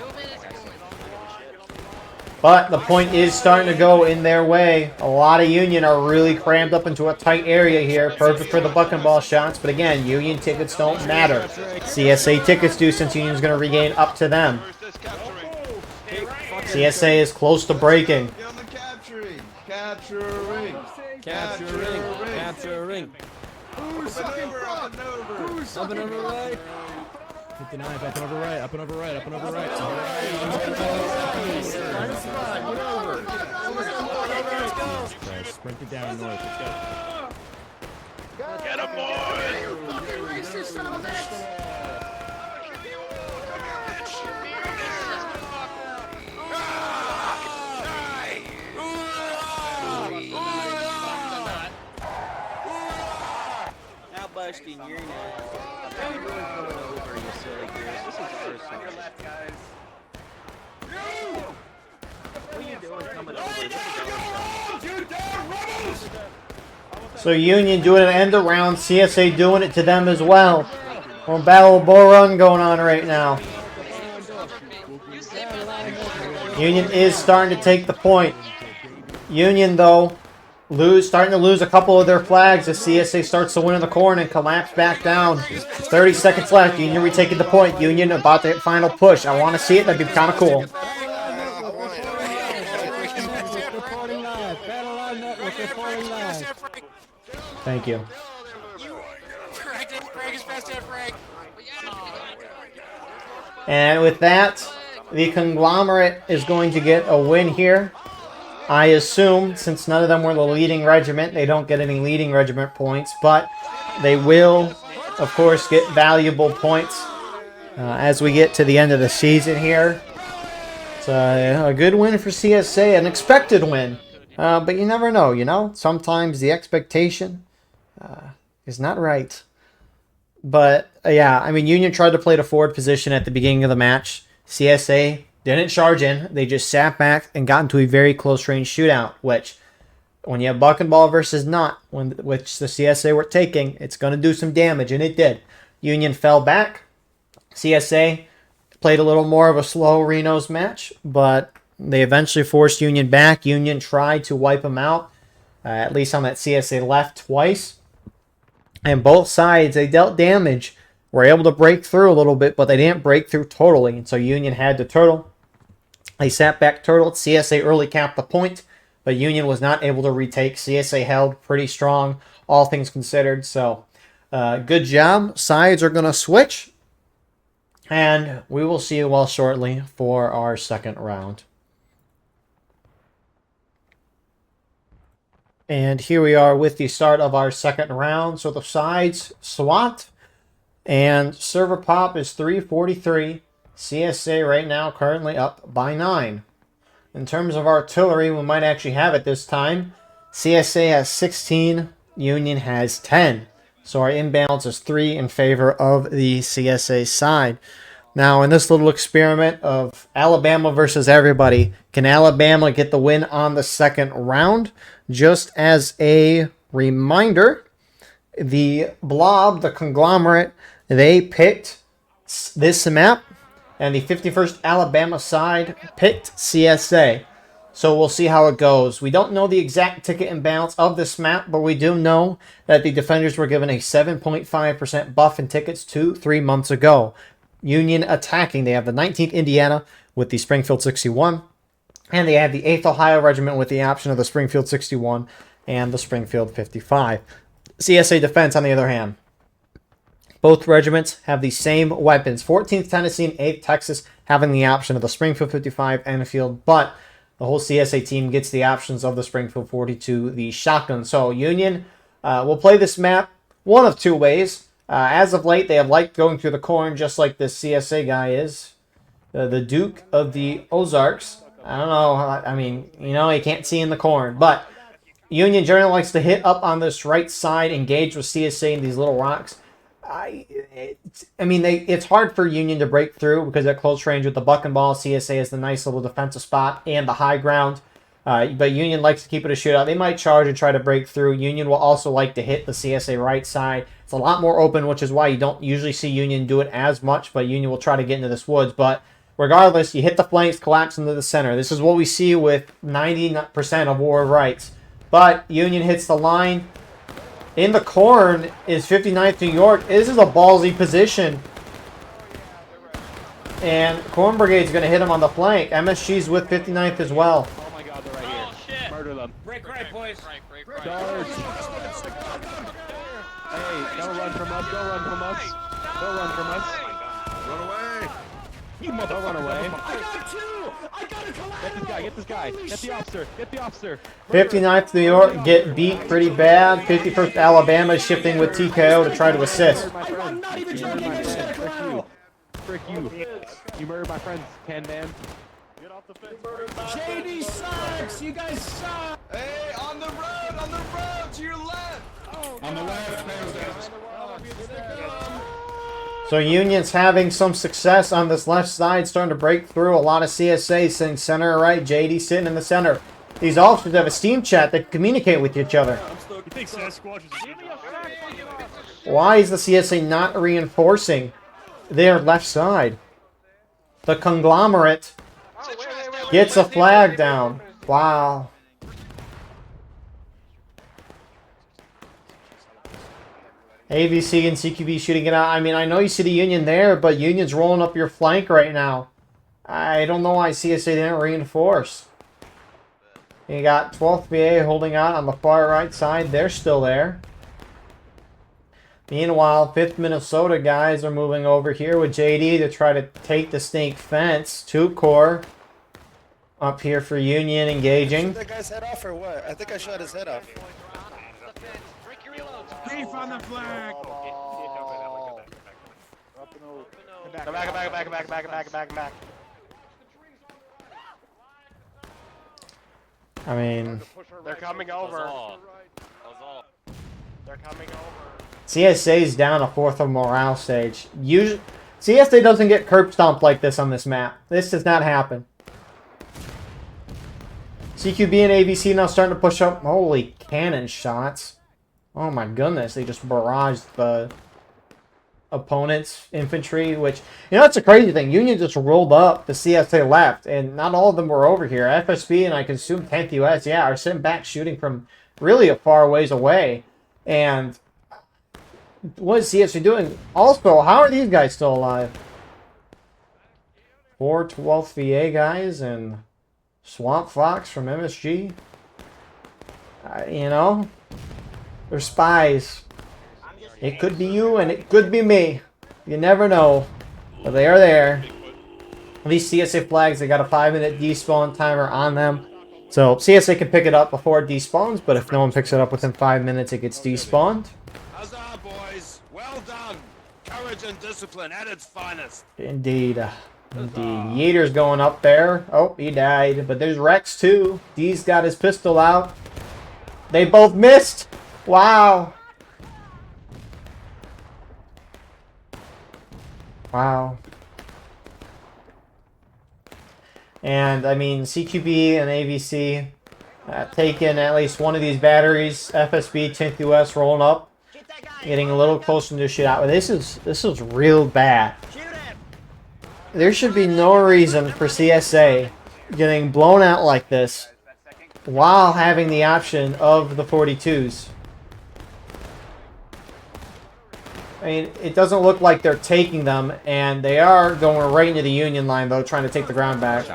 Speaker 1: But the point is starting to go in their way. A lot of Union are really crammed up into a tight area here. Perfect for the buck and ball shots. But again, Union tickets don't matter. CSA tickets do since Union's going to regain up to them. CSA is close to breaking.
Speaker 3: Capture a ring. Capture a ring. Capture a ring. Who's up and over? Who's up and over right?
Speaker 8: 59, up and over right, up and over right, up and over right. Sprint it down north, let's go.
Speaker 3: Get him, boy! You fucking racist son of a bitch!
Speaker 2: Now busting your nuts.
Speaker 1: So Union doing an end around, CSA doing it to them as well. Well, Battle of Bull Run going on right now. Union is starting to take the point. Union, though, starting to lose a couple of their flags as CSA starts to win in the corner and collapse back down. 30 seconds left. Union retaking the point. Union about to hit final push. I want to see it. That'd be kind of cool. Thank you. And with that, the conglomerate is going to get a win here. I assume, since none of them were the leading regiment, they don't get any leading regiment points, but they will, of course, get valuable points as we get to the end of the season here. It's a good win for CSA, an expected win, but you never know, you know? Sometimes the expectation is not right. But, yeah, I mean, Union tried to play the forward position at the beginning of the match. CSA didn't charge in. They just sat back and got into a very close-range shootout, which, when you have buck and ball versus not, which the CSA were taking, it's going to do some damage, and it did. Union fell back. CSA played a little more of a slow Reno's match, but they eventually forced Union back. Union tried to wipe them out, at least on that CSA left twice. And both sides, they dealt damage, were able to break through a little bit, but they didn't break through totally. And so Union had to turtle. They sat back, turtled. CSA early capped the point, but Union was not able to retake. CSA held pretty strong, all things considered. So good job. Sides are going to switch. And we will see you all shortly for our second round. And here we are with the start of our second round. So the sides, SWAT and server pop is 343. CSA right now currently up by 9. In terms of artillery, we might actually have it this time. CSA has 16. Union has 10. So our imbalance is 3 in favor of the CSA side. Now, in this little experiment of Alabama versus everybody, can Alabama get the win on the second round? Just as a reminder, the blob, the conglomerate, they picked this map, and the 51st Alabama side picked CSA. So we'll see how it goes. We don't know the exact ticket imbalance of this map, but we do know that the defenders were given a 7.5% buff in tickets 3 months ago. Union attacking. They have the 19th Indiana with the Springfield 61. And they have the 8th Ohio Regiment with the option of the Springfield 61 and the Springfield 55. CSA defense, on the other hand. Both regiments have the same weapons. 14th Tennessee and 8th Texas having the option of the Springfield 55 Enfield. But the whole CSA team gets the options of the Springfield 42, the shotgun. So Union will play this map one of two ways. As of late, they have liked going through the corn, just like this CSA guy is. The Duke of the Ozarks. I don't know. I mean, you know, you can't see in the corn. But Union generally likes to hit up on this right side, engage with CSA in these little rocks. It's hard for Union to break through because at close range with the buck and ball, CSA has the nice little defensive spot and the high ground. But Union likes to keep it a shootout. They might charge and try to break through. Union will also like to hit the CSA right side. It's a lot more open, which is why you don't usually see Union do it as much, but Union will try to get into this woods. But regardless, you hit the flanks, collapse into the center. This is what we see with 90% of War of Rights. But Union hits the line. In the corn is 59th New York. This is a ballsy position. And Corn Brigade's going to hit him on the flank. MSG's with 59th as well.
Speaker 8: Oh my god, they're right here.
Speaker 11: Shit.
Speaker 8: Murder them.
Speaker 11: Break right, boys. Break.
Speaker 8: Charge. Hey, don't run from us. Don't run from us. Don't run from us.
Speaker 9: Run away!
Speaker 8: You mother! Don't run away.
Speaker 9: I got two! I got a collapse!
Speaker 8: Get this guy. Get the officer. Get the officer.
Speaker 1: 59th New York get beat pretty bad. 51st Alabama is shifting with TKO to try to assist.
Speaker 9: I'm not even trying to use that girl!
Speaker 8: Frick you. You murdered my friends, Ken Man.
Speaker 3: Get off the fence.
Speaker 9: JD sucks! You guys suck!
Speaker 3: Hey, on the road, to your left.
Speaker 5: On the left,
Speaker 1: So Union's having some success on this left side, starting to break through. A lot of CSA sitting center right. JD sitting in the center. These officers have a Steam chat that communicate with each other. Why is the CSA not reinforcing their left side? The conglomerate gets a flag down. Wow. AVC and CQB shooting it out. I mean, I know you see the Union there, but Union's rolling up your flank right now. I don't know why CSA didn't reinforce. You got 12th VA holding out on the far right side. They're still there. Meanwhile, 5th Minnesota guys are moving over here with JD to try to take the snake fence. 2 Corps up here for Union engaging.
Speaker 12: Shoot that guy's head off or what? I think I shot his head off.
Speaker 5: Beef on the flag.
Speaker 4: Go back.
Speaker 1: I mean,
Speaker 8: They're coming over. They're coming over.
Speaker 1: CSA's down a 4th of morale stage. Usually, CSA doesn't get curb stomped like this on this map. This does not happen. CQB and AVC now starting to push up. Holy cannon shots. Oh my goodness, they just barraged the opponent's infantry, which, you know, that's a crazy thing. Union just rolled up, the CSA left, and not all of them were over here. FSB and I can assume 10th US, yeah, are sitting back shooting from really a far ways away. And what is CSA doing? Also, how are these guys still alive? 4 12th VA guys and Swamp Fox from MSG. You know, they're spies. It could be you and it could be me. You never know. But they are there. These CSA flags, they got a 5-minute despawn timer on them. So CSA can pick it up before it despawns, but if no one picks it up within 5 minutes, it gets despawned.
Speaker 6: Huzzah, boys! Well done! Courage and discipline at its finest.
Speaker 1: Indeed. Indeed. Yeater's going up there. Oh, he died. But there's Rex too. D's got his pistol out. They both missed. Wow. Wow. And, I mean, CQB and AVC taking at least one of these batteries. FSB, 10th US rolling up. Getting a little closer to shit out. This is real bad. There should be no reason for CSA getting blown out like this while having the option of the 42s. I mean, it doesn't look like they're taking them, and they are going right into the Union line, though, trying to take the ground back.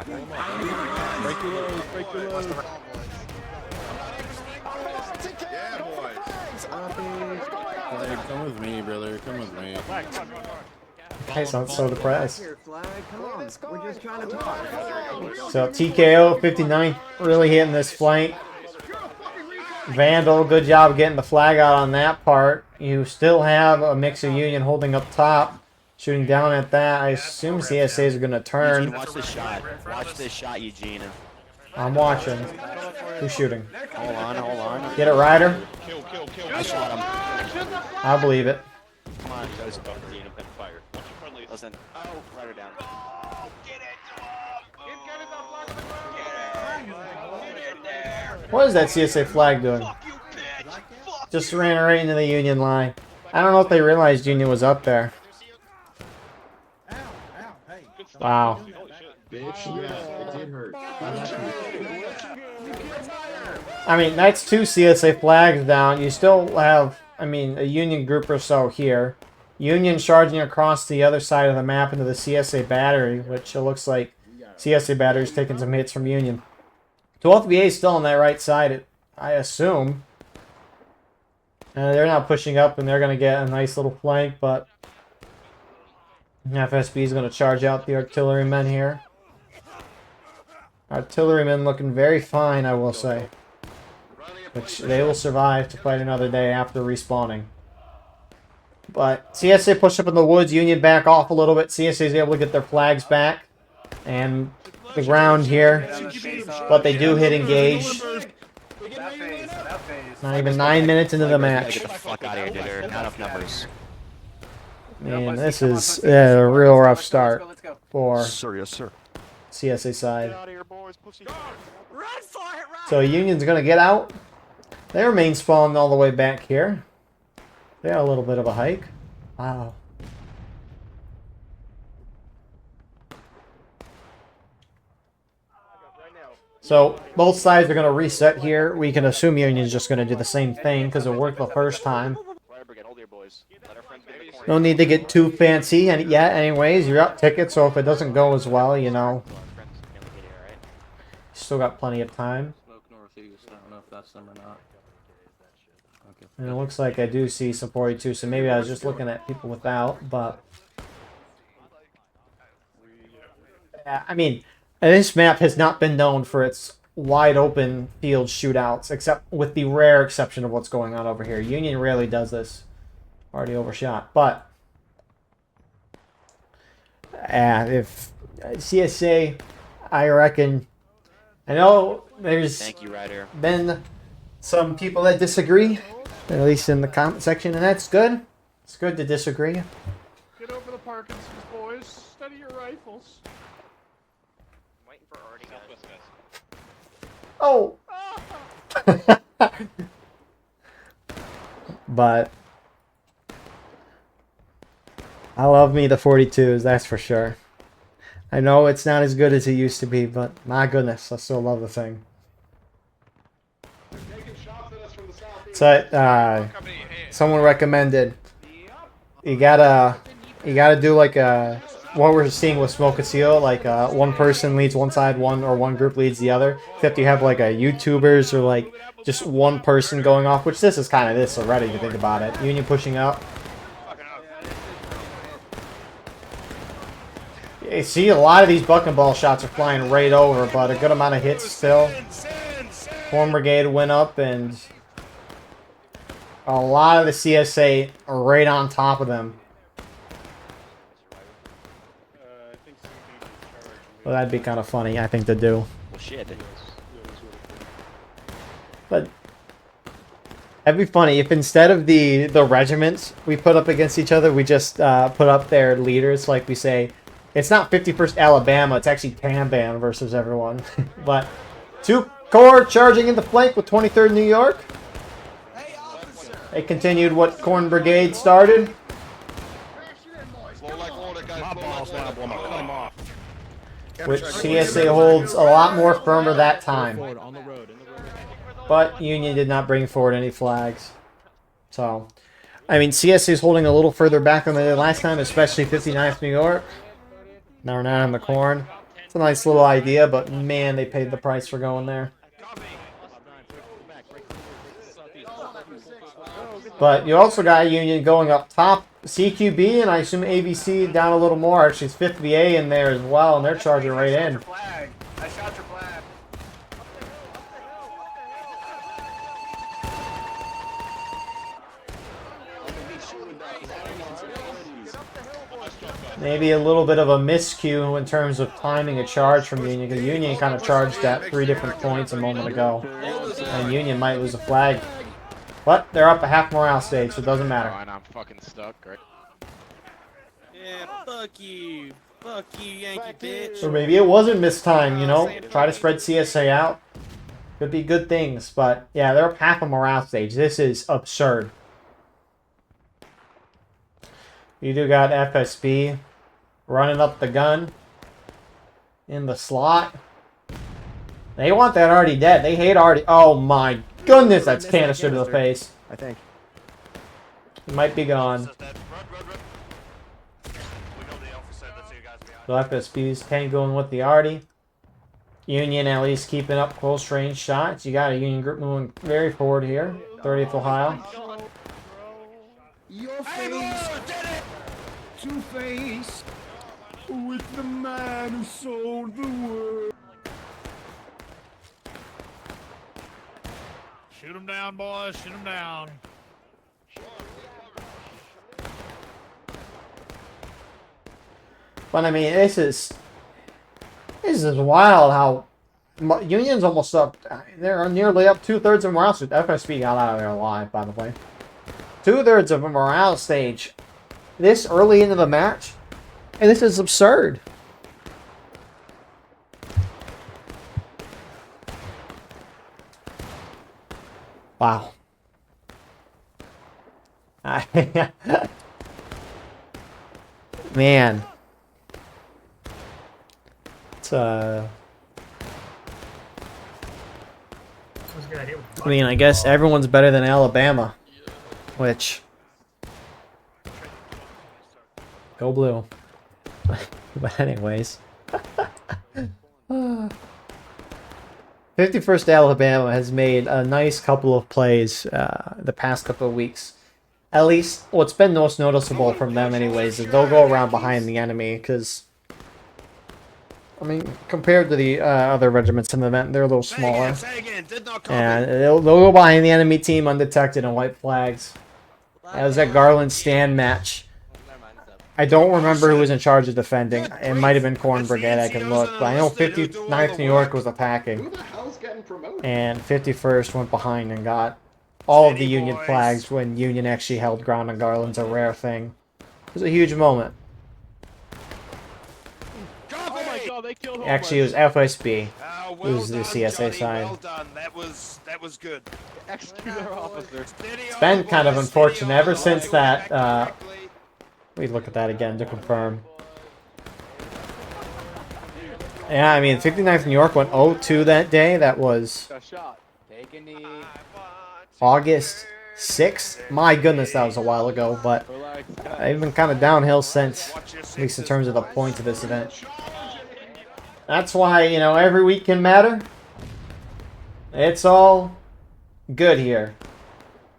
Speaker 3: Come with me, brother. Come with me.
Speaker 1: Guys aren't so depressed. So TKO 59 really hitting this flank. Vandal, good job getting the flag out on that part. You still have a mix of Union holding up top, shooting down at that. I assume CSAs are going to turn.
Speaker 4: Eugene, watch this shot. Watch this shot, Eugene.
Speaker 1: I'm watching. Who's shooting?
Speaker 4: Hold on.
Speaker 1: Get it, Ryder.
Speaker 4: I shot him.
Speaker 1: I believe it.
Speaker 4: Come on, guys. Fire. Listen. Oh, Ryder down.
Speaker 1: What is that CSA flag doing? Just ran right into the Union line. I don't know if they realized Union was up there. Wow. I mean, that's 2 CSA flags down. You still have, I mean, a Union group or so here. Union charging across the other side of the map into the CSA battery, which it looks like CSA battery's taking some hits from Union. 12th VA is still on that right side, I assume. They're not pushing up, and they're going to get a nice little flank, but FSB is going to charge out the artillerymen here. Artillerymen looking very fine, I will say. Which they will survive to fight another day after respawning. But CSA push up in the woods, Union back off a little bit. CSA is able to get their flags back. And the ground here. But they do hit engage. Not even 9 minutes into the match.
Speaker 4: Get the fuck out of here, Ditter. Not enough numbers.
Speaker 1: Man, this is a real rough start for
Speaker 9: Yes, sir.
Speaker 1: CSA side. So Union's going to get out. Their main spawn all the way back here. They got a little bit of a hike. Wow. So both sides are going to reset here. We can assume Union's just going to do the same thing because it worked the first time.
Speaker 4: Hold your boys.
Speaker 1: No need to get too fancy and yet. Anyways, you're up tickets, so if it doesn't go as well, you know, still got plenty of time. And it looks like I do see some 42, so maybe I was just looking at people without, but I mean, this map has not been known for its wide open field shootouts, except with the rare exception of what's going on over here. Union rarely does this. Already overshot, but if CSA, I reckon, I know there's been some people that disagree, at least in the comment section, and that's good. It's good to disagree.
Speaker 5: Get over the Parkinson's, boys. Steady your rifles.
Speaker 11: I'm waiting for already
Speaker 1: Oh!
Speaker 11: guys.
Speaker 1: But I love me the 42s, that's for sure. I know it's not as good as it used to be, but my goodness, I still love the thing. So, someone recommended you gotta do like what we're seeing with Smoke and Seal, like one person leads one side, one group leads the other. Except you have like a YouTubers or like just one person going off, which this is kind of this already if you think about it. Union pushing up. You see a lot of these buck and ball shots are flying right over, but a good amount of hits still. Horn Brigade went up and a lot of the CSA are right on top of them. Well, that'd be kind of funny, I think, to do.
Speaker 4: Well, shit.
Speaker 1: But that'd be funny if instead of the regiments we put up against each other, we just put up their leaders. Like we say, it's not 51st Alabama, it's actually Tam-Bam versus everyone. But 2 Corps charging into flank with 23rd New York. They continued what Corn Brigade started. Which CSA holds a lot more firmer that time. But Union did not bring forward any flags. So, I mean, CSA is holding a little further back than they did last time, especially 59th New York. Now we're not on the corn. It's a nice little idea, but man, they paid the price for going there. But you also got Union going up top. CQB and I assume ABC down a little more. Actually, it's 5th VA in there as well, and they're charging right in.
Speaker 12: I shot your flag.
Speaker 1: Maybe a little bit of a miscue in terms of timing a charge from Union, because Union kind of charged at 3 different points a moment ago. And Union might lose a flag. But they're up a half morale stage, so it doesn't matter.
Speaker 8: I'm fucking stuck, right?
Speaker 2: Yeah, fuck you. Fuck you, Yankee bitch.
Speaker 1: Or maybe it wasn't mistime, you know? Try to spread CSA out. Could be good things, but yeah, they're up half a morale stage. This is absurd. You do got FSB running up the gun in the slot. They want that already dead. They hate already. Oh my goodness, that's canister to the face.
Speaker 9: I think.
Speaker 1: He might be gone. So FSB's tangoing with the arty. Union at least keeping up close range shots. You got a Union group moving very forward here. 30th Ohio.
Speaker 9: Your face to face with the man who sold the world.
Speaker 5: Shoot him down, boys. Shoot him down.
Speaker 1: But I mean, this is wild how Union's almost up. They're nearly up 2/3 of morale stage. FSB got out of there alive, by the way. 2/3 of a morale stage this early into the match, and this is absurd. Wow. Man. It's I mean, I guess everyone's better than Alabama, which Go blue. But anyways. 51st Alabama has made a nice couple of plays the past couple of weeks. At least, what's been most noticeable from them anyways is they'll go around behind the enemy because, I mean, compared to the other regiments in the event, they're a little smaller. And they'll go behind the enemy team undetected in white flags. That was that Garland stand match. I don't remember who was in charge of defending. It might have been Corn Brigade, I can look. But I know 59th New York was attacking. And 51st went behind and got all of the Union flags when Union actually held ground on Garland's a rare thing. It was a huge moment.
Speaker 8: Oh my God, they killed
Speaker 1: Actually, it was FSB. It was the CSA side.
Speaker 12: Well done. That was good.
Speaker 8: Execute our officer.
Speaker 1: It's been kind of unfortunate ever since that. We look at that again to confirm. Yeah, I mean, 59th New York went 0-2 that day. That was August 6th. My goodness, that was a while ago. But they've been kind of downhill since, at least in terms of the points of this event. That's why, you know, every week can matter. It's all good here.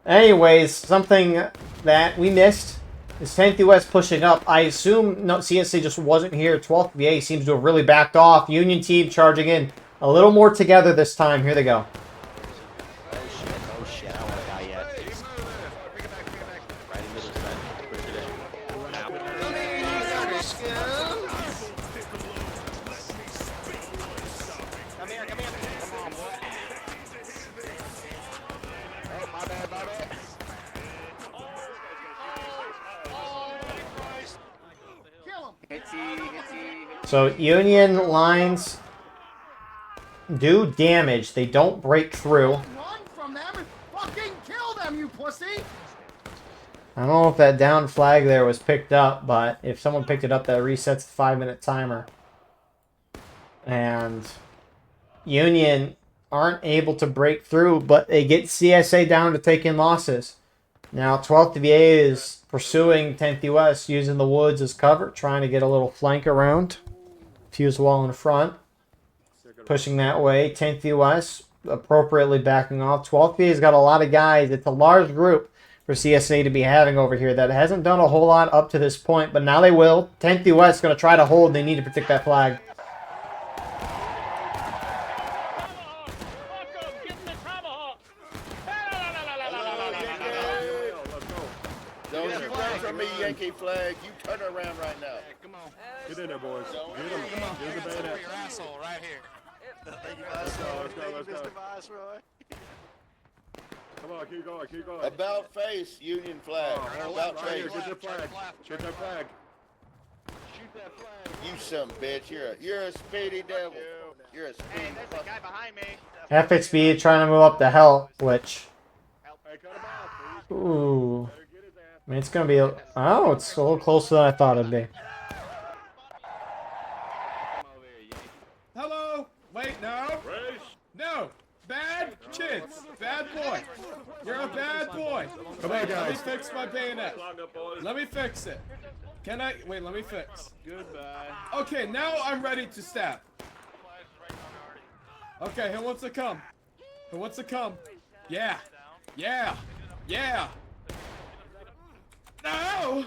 Speaker 1: Anyways, something that we missed is 10th US pushing up. I assume no, CSA just wasn't here. 12th VA seems to have really backed off. Union team charging in a little more together this time. Here they go.
Speaker 4: Oh shit, I don't want to die yet. Right into this vent. Push it in.
Speaker 12: Come here, come here. Come on, boy. Oh, my bad, my bad.
Speaker 1: So Union lines do damage. They don't break through.
Speaker 9: Run from them and fucking kill them, you pussy!
Speaker 1: I don't know if that down flag there was picked up, but if someone picked it up, that resets the 5-minute timer. And Union aren't able to break through, but they get CSA down to take in losses. Now 12th VA is pursuing 10th US using the woods as cover, trying to get a little flank around. Fuse wall in front. Pushing that way. 10th US appropriately backing off. 12th VA's got a lot of guys. It's a large group for CSA to be having over here that hasn't done a whole lot up to this point, but now they will. 10th US is going to try to hold. They need to protect that flag.
Speaker 12: Yankee flag, you turn around right now.
Speaker 3: Hey, come on. Get in there, boys. Get him. Come on. Get the bad ass.
Speaker 7: Your asshole right here.
Speaker 12: Thank you,
Speaker 3: Let's go.
Speaker 12: Mr. Viceroy.
Speaker 3: Come on, keep going, keep going.
Speaker 12: About face, Union flag. About
Speaker 3: Right here,
Speaker 12: face.
Speaker 3: get that flag. Get that flag.
Speaker 8: Shoot that flag.
Speaker 12: You some bitch. You're a speedy devil. You're a speedy.
Speaker 11: Hey, there's a guy behind me.
Speaker 1: FXB trying to move up to help, which...
Speaker 3: Hey, cut him off, please.
Speaker 1: Ooh. I mean, it's going to be... Oh, it's a little closer than I thought it'd be.
Speaker 9: Hello? Wait, no. No. Bad kids. Bad boy. You're a bad boy.
Speaker 3: Come on, guys.
Speaker 9: Let me fix my bayonet. Let me fix it. Can I? Wait, let me fix.
Speaker 8: Goodbye.
Speaker 9: Okay, now I'm ready to stab. Okay, who wants to come? Who wants to come? Yeah. Yeah. Yeah. No!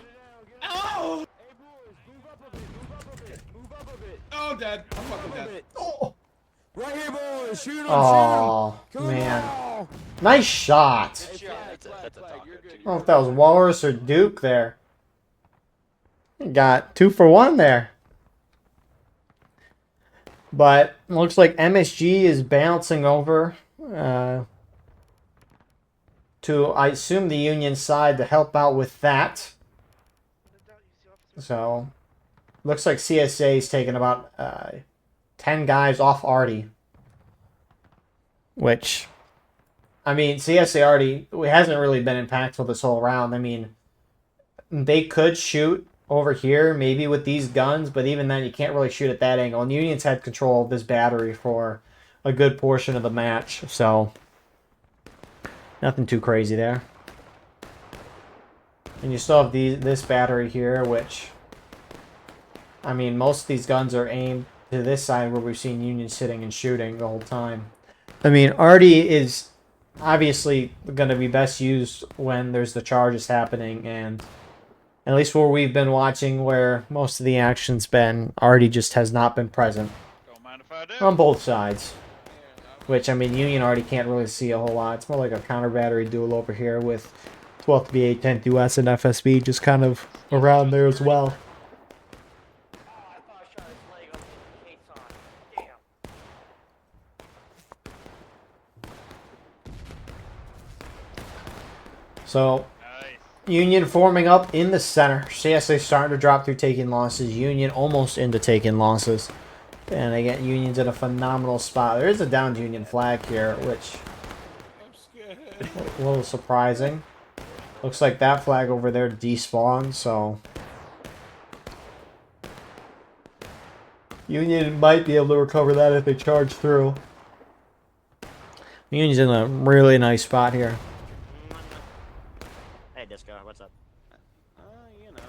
Speaker 9: Oh! Oh, dead. I'm fucking dead.
Speaker 3: Oh. Right here, boys. Shoot him.
Speaker 1: Oh, man. Nice shot.
Speaker 4: That's a talker.
Speaker 1: I don't know if that was Walrus or Duke there. Got 2 for 1 there. But looks like MSG is bouncing over to, I assume, the Union side to help out with that. So, looks like CSA is taking about 10 guys off Artie. Which, I mean, CSA Artie hasn't really been impactful this whole round. I mean, they could shoot over here, maybe with these guns, but even then, you can't really shoot at that angle. And Union's had control of this battery for a good portion of the match, so... Nothing too crazy there. And you still have this battery here, which I mean, most of these guns are aimed to this side where we've seen Union sitting and shooting the whole time. I mean, Artie is obviously going to be best used when there's the charges happening, and at least where we've been watching, where most of the action's been, Artie just has not been present on both sides. Which, I mean, Union already can't really see a whole lot. It's more like a counter battery duel over here with 12th VA, 10th US, and FSB just kind of around there as well. So, Union forming up in the center. CSA starting to drop through taking losses. Union almost into taking losses. And again, Union's in a phenomenal spot. There is a downed Union flag here, which is a little surprising. Looks like that flag over there despawned, so Union might be able to recover that if they charge through. Union's in a really nice spot here.
Speaker 4: Hey, Disco, what's up?
Speaker 2: You know,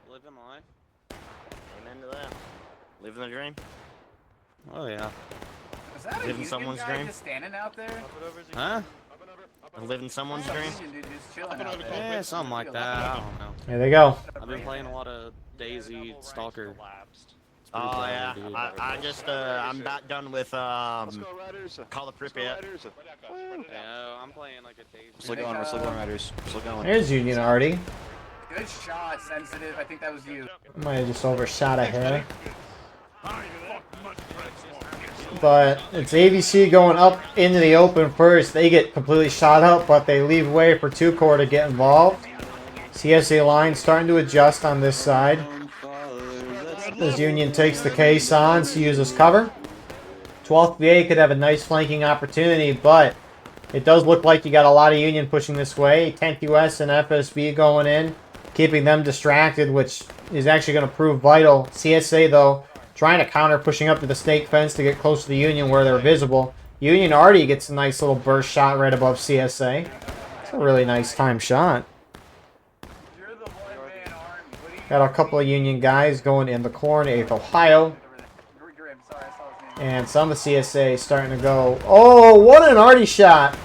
Speaker 2: living life.
Speaker 4: Amen to that. Living the dream.
Speaker 2: Oh yeah.
Speaker 13: Is that a
Speaker 4: Living
Speaker 13: Union
Speaker 4: someone's
Speaker 13: guy
Speaker 4: dream?
Speaker 13: just standing out there?
Speaker 2: Huh?
Speaker 4: Living someone's dream?
Speaker 13: Dude, just chilling out there.
Speaker 2: Yeah, something like that. I don't know.
Speaker 1: There they go.
Speaker 2: I've been playing a lot of Daisy Stalker.
Speaker 4: Oh yeah, I just I'm about done with Call of Pripyat.
Speaker 2: Yeah, I'm playing like a Daisy.
Speaker 4: Still going, we're still going, Riders. Still going.
Speaker 1: There's Union already.
Speaker 13: Good shot, Sensitive. I think that was you.
Speaker 1: Might have just overshot a hair. But it's AVC going up into the open first. They get completely shot up, but they leave way for 2 Corps to get involved. CSA line starting to adjust on this side. As Union takes the case on to use as cover. 12th VA could have a nice flanking opportunity, but it does look like you got a lot of Union pushing this way. 10th US and FSB going in, keeping them distracted, which is actually going to prove vital. CSA, though, trying to counter, pushing up to the snake fence to get close to the Union where they're visible. Union already gets a nice little burst shot right above CSA. It's a really nice time shot. Got a couple of Union guys going in the corner, 8th Ohio. And some of the CSA starting to go, oh, what an Artie shot.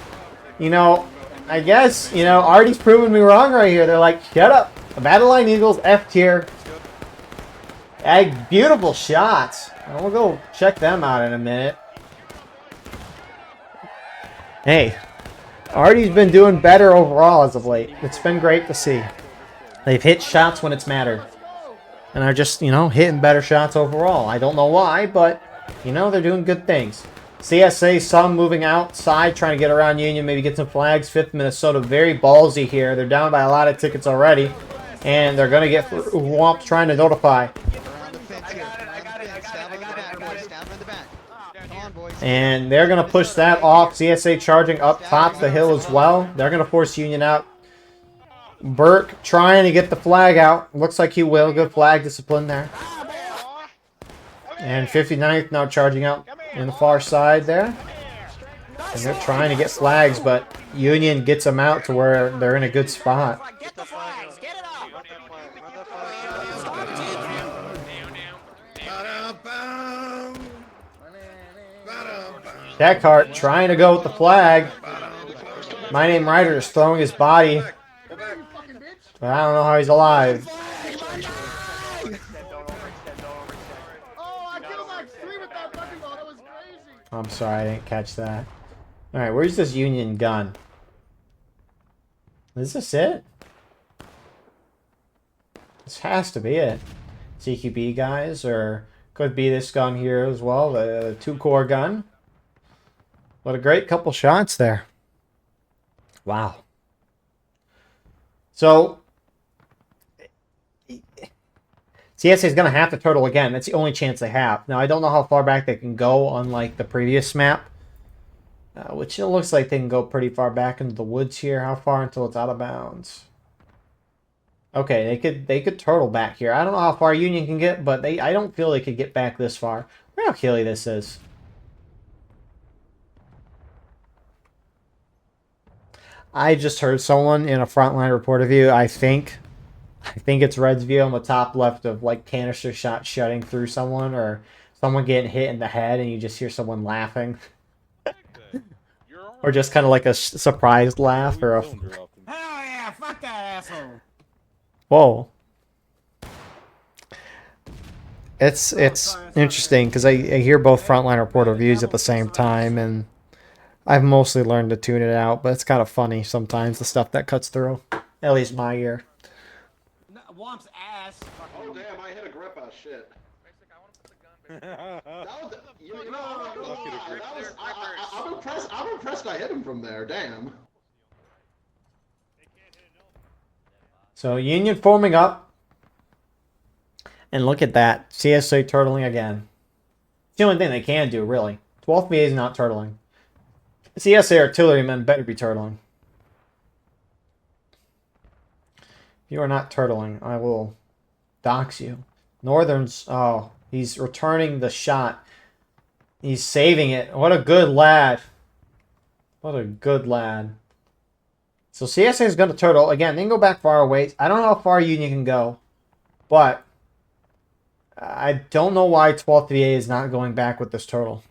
Speaker 1: You know, I guess, you know, Artie's proving me wrong right here. They're like, shut up. The Battle Line Eagles, F tier. Beautiful shots. We'll go check them out in a minute. Hey, Artie's been doing better overall as of late. It's been great to see. They've hit shots when it's mattered. And are just, you know, hitting better shots overall. I don't know why, but, you know, they're doing good things. CSA, some moving outside, trying to get around Union, maybe get some flags. 5th Minnesota, very ballsy here. They're down by a lot of tickets already. And they're going to get Womp trying to notify. And they're going to push that off. CSA charging up top the hill as well. They're going to force Union out. Burke trying to get the flag out. Looks like he will. Good flag discipline there. And 59th now charging out in the far side there. And they're trying to get flags, but Union gets them out to where they're in a good spot. Deckhart trying to go with the flag. My Name Ryder is throwing his body. But I don't know how he's alive. I'm sorry, I didn't catch that. Alright, where's this Union gun? Is this it? This has to be it. CQB guys, or could be this gun here as well, the 2-Corps gun. What a great couple shots there. Wow. So, CSA is going to have to turtle again. That's the only chance they have. Now, I don't know how far back they can go, unlike the previous map. Which it looks like they can go pretty far back into the woods here. How far until it's out of bounds? Okay, they could turtle back here. I don't know how far Union can get, but I don't feel they could get back this far. Look how hilly this is. I just heard someone in a frontline report of you, I think, I think it's Red's view on the top left of like canister shot shutting through someone or someone getting hit in the head and you just hear someone laughing. Or just kind of like a surprised laugh or a...
Speaker 9: Hell yeah, fuck that asshole.
Speaker 1: Whoa. It's interesting because I hear both Frontline Report reviews at the same time, and I've mostly learned to tune it out, but it's kind of funny sometimes, the stuff that cuts through. At least my ear.
Speaker 9: Womp's ass.
Speaker 10: Oh damn, I hit a grip out shit. I'm impressed I hit him from there, damn.
Speaker 1: So Union forming up. And look at that. CSA turtling again. It's the only thing they can do, really. 12th VA is not turtling. CSA artillerymen better be turtling. If you are not turtling, I will dox you. Northern's... Oh, he's returning the shot. He's saving it. What a good lad. What a good lad. So CSA is going to turtle. Again, they can go back far away. I don't know how far Union can go. But I don't know why 12th VA is not going back with this turtle.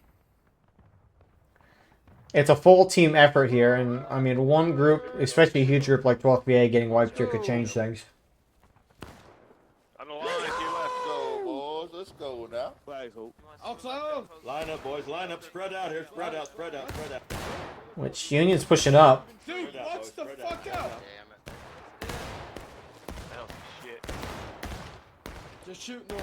Speaker 1: It's a full team effort here. And, I mean, one group, especially a huge group like 12th VA getting wiped here could change things.
Speaker 12: Let's go now.
Speaker 3: Line up, boys. Line up. Spread out here. Spread out. Spread out. Spread out.
Speaker 1: Which Union's pushing up.
Speaker 3: Dude, watch the fuck out.
Speaker 12: Oh shit.
Speaker 3: Just shoot north.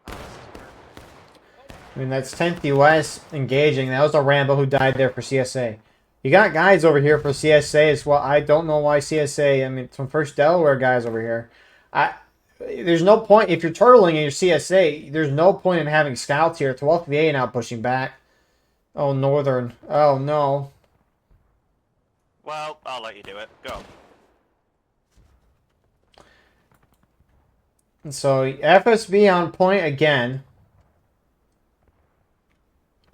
Speaker 1: I mean, that's 10th US engaging. That was a Rambo who died there for CSA. You got guys over here for CSA as well. I don't know why CSA. I mean, some first Delaware guys over here. There's no point. If you're turtling and you're CSA, there's no point in having scouts here. 12th VA now pushing back. Oh, Northern. Oh, no.
Speaker 4: Well, I'll let you do it. Go.
Speaker 1: And so, FSB on point again.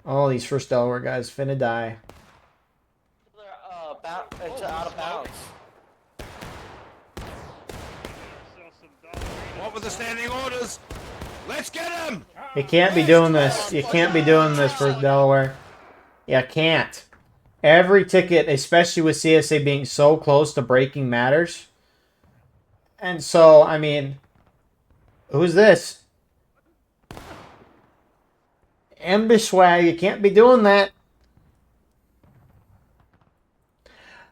Speaker 1: Oh, these first Delaware guys finna die.
Speaker 14: It's out of bounds.
Speaker 3: What were the standing orders? Let's get him!
Speaker 1: You can't be doing this. You can't be doing this for Delaware. You can't. Every ticket, especially with CSA being so close to breaking, matters. And so, I mean, who's this? Ambush swag. You can't be doing that.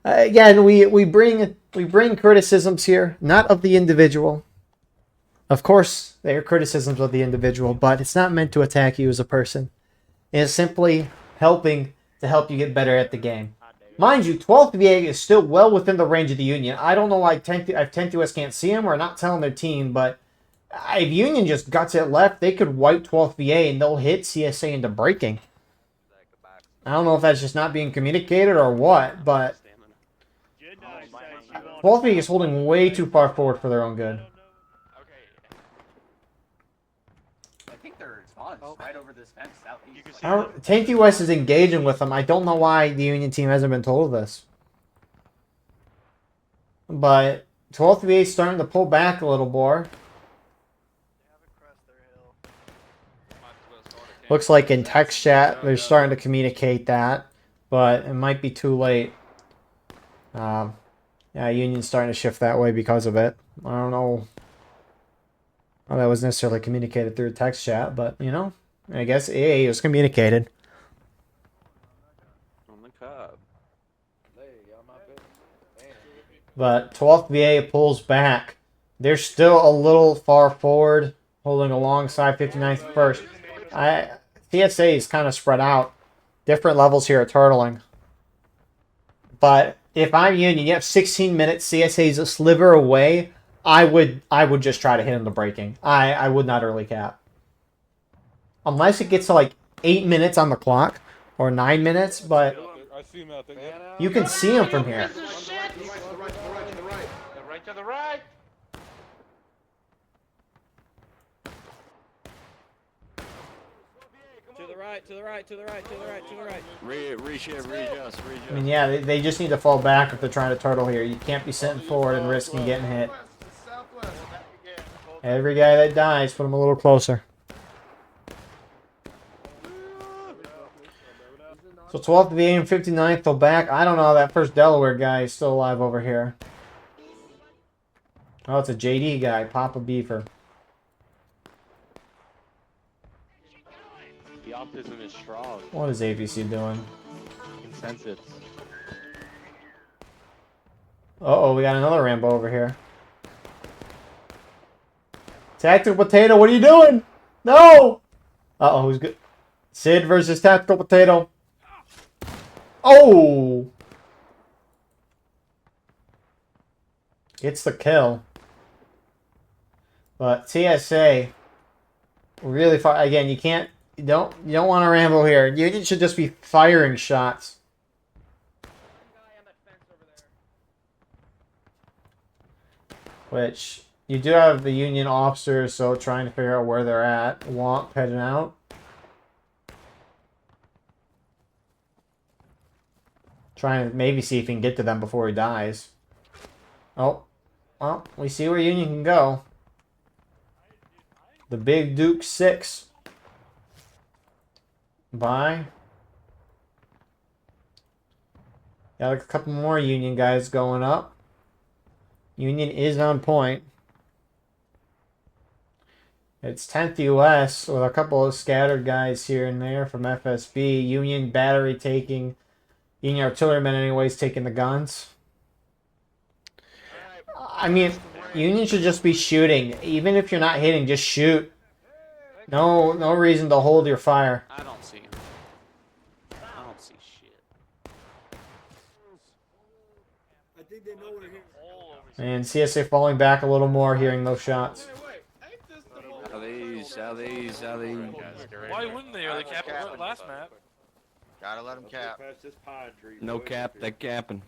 Speaker 1: Again, we bring criticisms here, not of the individual. Of course, they are criticisms of the individual, but it's not meant to attack you as a person. It's simply helping to help you get better at the game. Mind you, 12th VA is still well within the range of the Union. I don't know why 10th US can't see them or not telling their team, but if Union just guts it left, they could wipe 12th VA and they'll hit CSA into breaking. I don't know if that's just not being communicated or what, but 12th VA is holding way too far forward for their own good.
Speaker 13: I think they're right over this fence southeast.
Speaker 1: 10th US is engaging with them. I don't know why the Union team hasn't been told this. But 12th VA is starting to pull back a little more. Looks like in text chat they're starting to communicate that, but it might be too late. Yeah, Union's starting to shift that way because of it. I don't know how that was necessarily communicated through text chat, but you know, I guess it was communicated.
Speaker 8: On the cob.
Speaker 1: But 12th VA pulls back. They're still a little far forward, holding alongside 59th first. CSA is kind of spread out. Different levels here at turtling. But if I'm Union, you have 16 minutes. CSA is a sliver away. I would just try to hit him the breaking. I would not early cap. Unless it gets to like 8 minutes on the clock or 9 minutes, but you can see him from here.
Speaker 12: Right to the right.
Speaker 3: To the right.
Speaker 4: Reshift, readjust.
Speaker 1: I mean, yeah, they just need to fall back if they're trying to turtle here. You can't be sitting forward and risking getting hit.
Speaker 9: Southwest.
Speaker 1: Every guy that dies, put him a little closer. So 12th to the 59th, they'll back. I don't know. That first Delaware guy is still alive over here. Oh, it's a JD guy, Papa Beefer.
Speaker 8: The optimism is strong.
Speaker 1: What is ABC doing?
Speaker 8: Consensus.
Speaker 1: Uh-oh, we got another Rambo over here. Tactical Potato, what are you doing? No! Uh-oh, who's good? Sid versus Tactical Potato. Oh! It's the kill. But TSA really far again, you don't want a Rambo here. You should just be firing shots. Which you do have the Union officers, so trying to figure out where they're at. Womp heading out. Trying to maybe see if he can get to them before he dies. Oh. Well, we see where Union can go. The Big Duke 6. Bye. Got a couple more Union guys going up. Union is on point. It's 10th US with a couple of scattered guys here and there from FSB. Union battery taking... Union artillerymen anyways taking the guns. I mean, Union should just be shooting. Even if you're not hitting, just shoot. No reason to hold your fire.
Speaker 2: I don't see him. I don't see shit.
Speaker 9: I think they know we're here.
Speaker 1: And CSA falling back a little more, hearing those shots.
Speaker 3: How these?
Speaker 11: Why wouldn't they? Or they capped the last map.
Speaker 12: Gotta let him cap.
Speaker 3: No cap, that capping.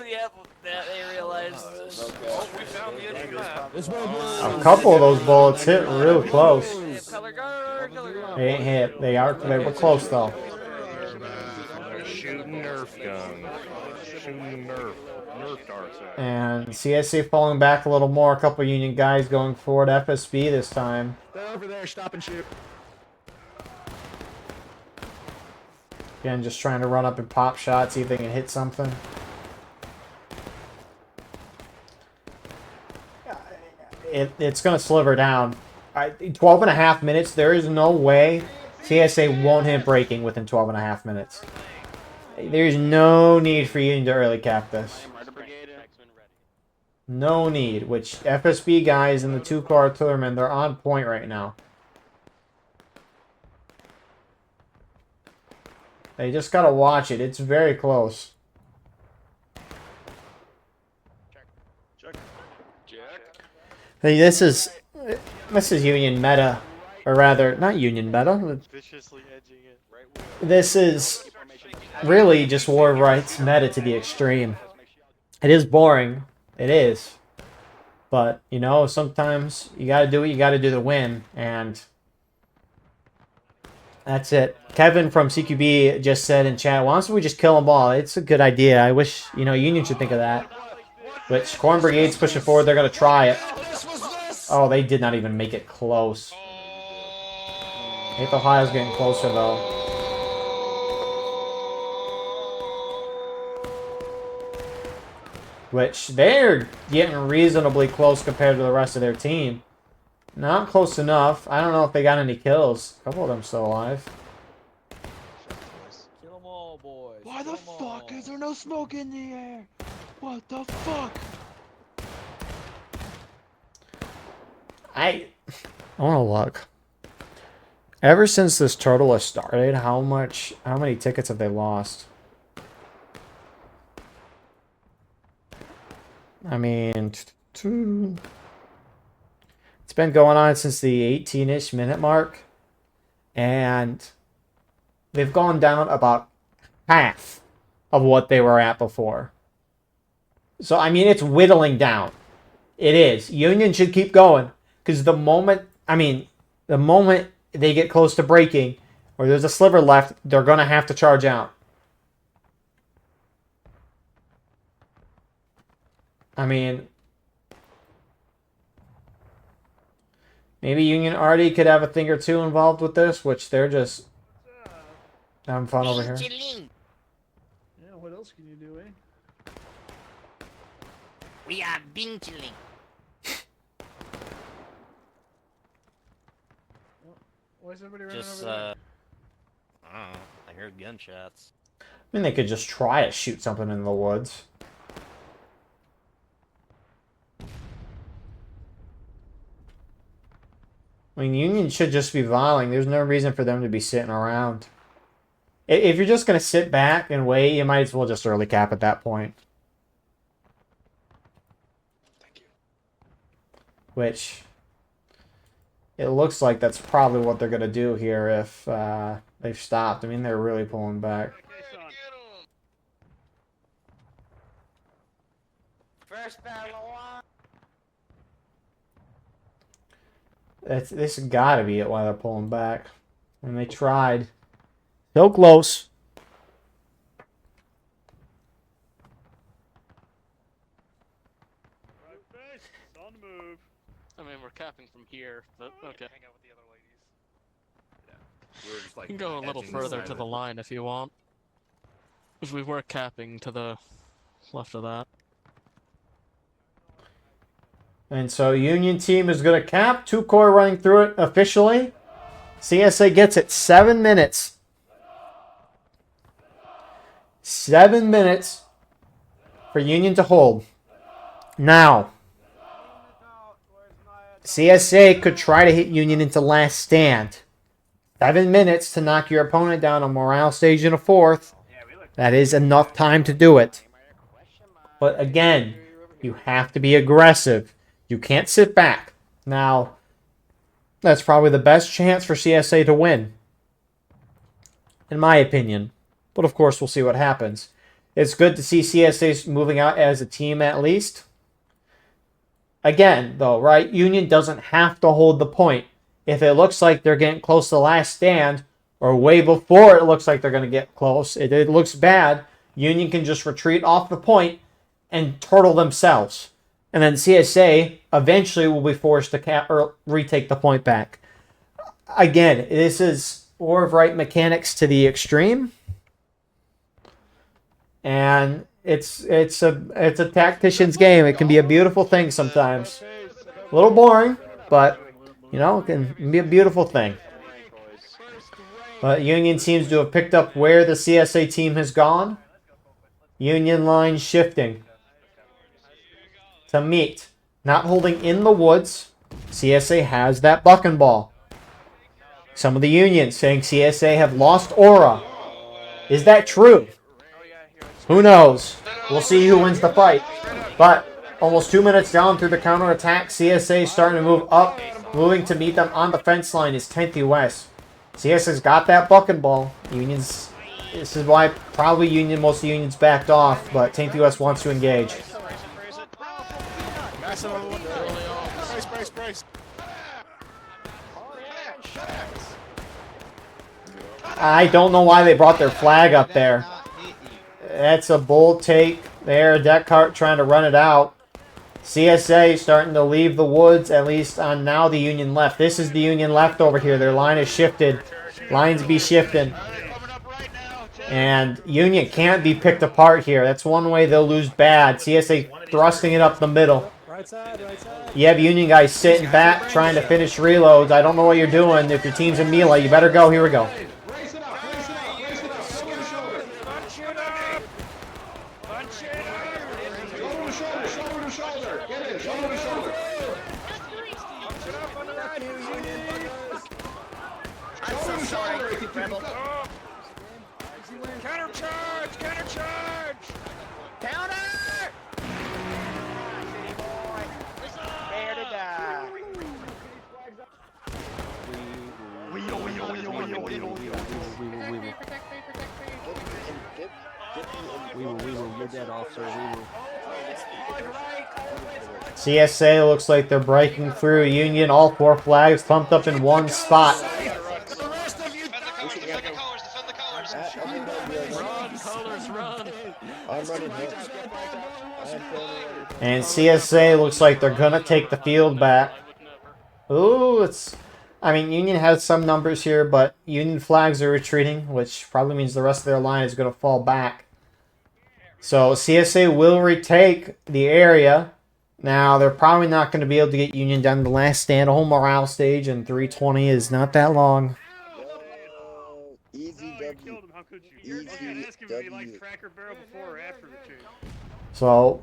Speaker 11: Yeah, they realized. Oh, we found the enemy map.
Speaker 1: A couple of those bullets hit real close.
Speaker 11: Color guard, color guard.
Speaker 1: They ain't hit. They were close though.
Speaker 8: Shooting Nerf gun. Shooting Nerf darts.
Speaker 1: And CSA falling back a little more. A couple Union guys going forward. FSB this time.
Speaker 8: They're over there, stop and shoot.
Speaker 1: Again, just trying to run up and pop shots, see if they can hit something. It's going to sliver down. 12 and a half minutes, there is no way CSA won't hit breaking within 12 and a half minutes. There's no need for you to early cap this. No need, which FSB guys and the 2-car artillerymen, they're on point right now. They just gotta watch it. It's very close. Hey, this is Union meta, or rather, not Union meta.
Speaker 7: Viciously edging it.
Speaker 1: This is really just war rights meta to the extreme. It is boring. It is, but you know, sometimes you gotta do what you gotta do to win, and that's it. Kevin from CQB just said in chat, why don't we just kill them all? It's a good idea. I wish, you know, Union should think of that. Which, Corn Brigade's pushing forward. They're going to try it. Oh, they did not even make it close. 8th Ohio's getting closer, though. Which, they're getting reasonably close compared to the rest of their team. Not close enough. I don't know if they got any kills. A couple of them still alive.
Speaker 11: Kill them all, boys.
Speaker 9: Why the fuck is there no smoke in the air? What the fuck?
Speaker 1: I want to look. Ever since this total has started, how many tickets have they lost? I mean, it's been going on since the 18-ish minute mark, and they've gone down about half of what they were at before. So, I mean, it's whittling down. It is. Union should keep going, because the moment they get close to breaking, or there's a sliver left, they're going to have to charge out. I mean, Maybe Union Arty could have a thing or two involved with this, which they're just having fun over here.
Speaker 5: Yeah, what else can you do, eh?
Speaker 11: We are bingeling.
Speaker 5: Why is everybody running
Speaker 2: Just,
Speaker 5: over there?
Speaker 2: I don't know. I heard gunshots.
Speaker 1: I mean, they could just try to shoot something in the woods. I mean, Union should just be volleying. There's no reason for them to be sitting around. If you're just going to sit back and wait, you might as well just early cap at that point.
Speaker 10: Thank you.
Speaker 1: Which, it looks like that's probably what they're going to do here if they've stopped. I mean, they're really pulling back.
Speaker 12: First battle on.
Speaker 1: This has got to be it why they're pulling back. And they tried. So close.
Speaker 7: On the move.
Speaker 2: I mean, we're capping from here, but okay.
Speaker 13: Hang out with the other ladies.
Speaker 3: We're just like
Speaker 2: You can go a little
Speaker 3: edging
Speaker 2: further
Speaker 3: side
Speaker 2: to
Speaker 3: of
Speaker 2: the
Speaker 3: it.
Speaker 2: line if you want. If we were capping to the left of that.
Speaker 1: And so Union team is going to cap. 2 core running through it officially. CSA gets it 7 minutes. 7 minutes for Union to hold. Now, CSA could try to hit Union into last stand. 7 minutes to knock your opponent down on morale stage in a 4th. That is enough time to do it. But again, you have to be aggressive. You can't sit back. Now, that's probably the best chance for CSA to win, in my opinion. But of course, we'll see what happens. It's good to see CSA moving out as a team at least. Again, though, right? Union doesn't have to hold the point. If it looks like they're getting close to the last stand, or way before it looks like they're going to get close, it looks bad, Union can just retreat off the point and turtle themselves. And then CSA eventually will be forced to cap or retake the point back. Again, this is War of Right mechanics to the extreme. And it's a tactician's game. It can be a beautiful thing sometimes. A little boring, but you know, it can be a beautiful thing. But Union seems to have picked up where the CSA team has gone. Union line shifting to meet. Not holding in the woods. CSA has that buck and ball. Some of the Union saying CSA have lost aura. Is that true? Who knows? We'll see who wins the fight. But almost 2 minutes down through the counterattack, CSA starting to move up. Moving to meet them on the fence line is 10th West. CSA's got that buck and ball. Union's. This is why probably most Union's backed off, but 10th West wants to engage. I don't know why they brought their flag up there. That's a bold take there. Deck cart trying to run it out. CSA starting to leave the woods, at least on now the Union left. This is the Union left over here. Their line is shifted. Lines be shifting. And Union can't be picked apart here. That's one way they'll lose bad. CSA thrusting it up the middle. You have Union guys sitting back trying to finish reloads. I don't know what you're doing. If your team's in melee, you better go. Here we go.
Speaker 12: Countercharge! Countercharge! Counter! Prepare to die.
Speaker 8: You're dead, officer.
Speaker 1: CSA looks like they're breaking through. Union, all 4 flags pumped up in one spot. And CSA looks like they're going to take the field back. Ooh, it's... I mean, Union has some numbers here, but Union flags are retreating, which probably means the rest of their line is going to fall back. So CSA will retake the area. Now, they're probably not going to be able to get Union down to the last stand. A whole morale stage, and 320 is not that long.
Speaker 12: Easy W. Easy W.
Speaker 1: So,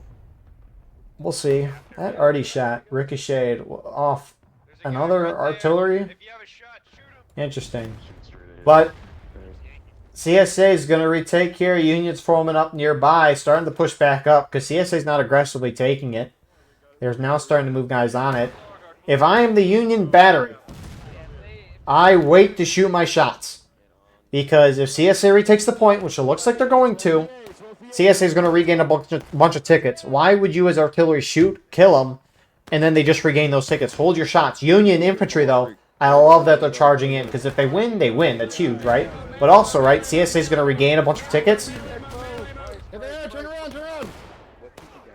Speaker 1: we'll see. That arty shot ricocheted off another artillery. Interesting. But CSA is going to retake here. Union's forming up nearby, starting to push back up because CSA is not aggressively taking it. They're now starting to move guys on it. If I am the Union battery, I wait to shoot my shots. Because if CSA retakes the point, which it looks like they're going to, CSA is going to regain a bunch of tickets. Why would you as artillery shoot, kill them, and then they just regain those tickets? Hold your shots. Union infantry, though, I love that they're charging in. Because if they win, they win. That's huge, right? But also, right, CSA is going to regain a bunch of tickets.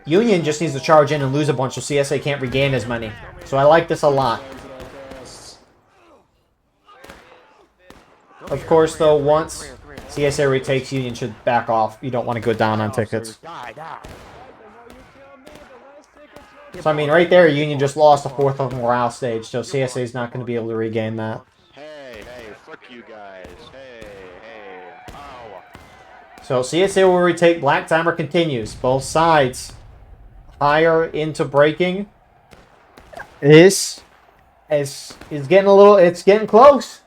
Speaker 1: Union just needs to charge in and lose a bunch so CSA can't regain as many. So I like this a lot. Of course, though, once CSA retakes, Union should back off. You don't want to go down on tickets. So, I mean, right there, Union just lost a fourth of the morale stage, so CSA is not going to be able to regain that.
Speaker 4: Hey, fuck you guys. Hey, ow.
Speaker 1: So, CSA will retake. Black Timer continues. Both sides higher into breaking. This is getting a little... It's getting close.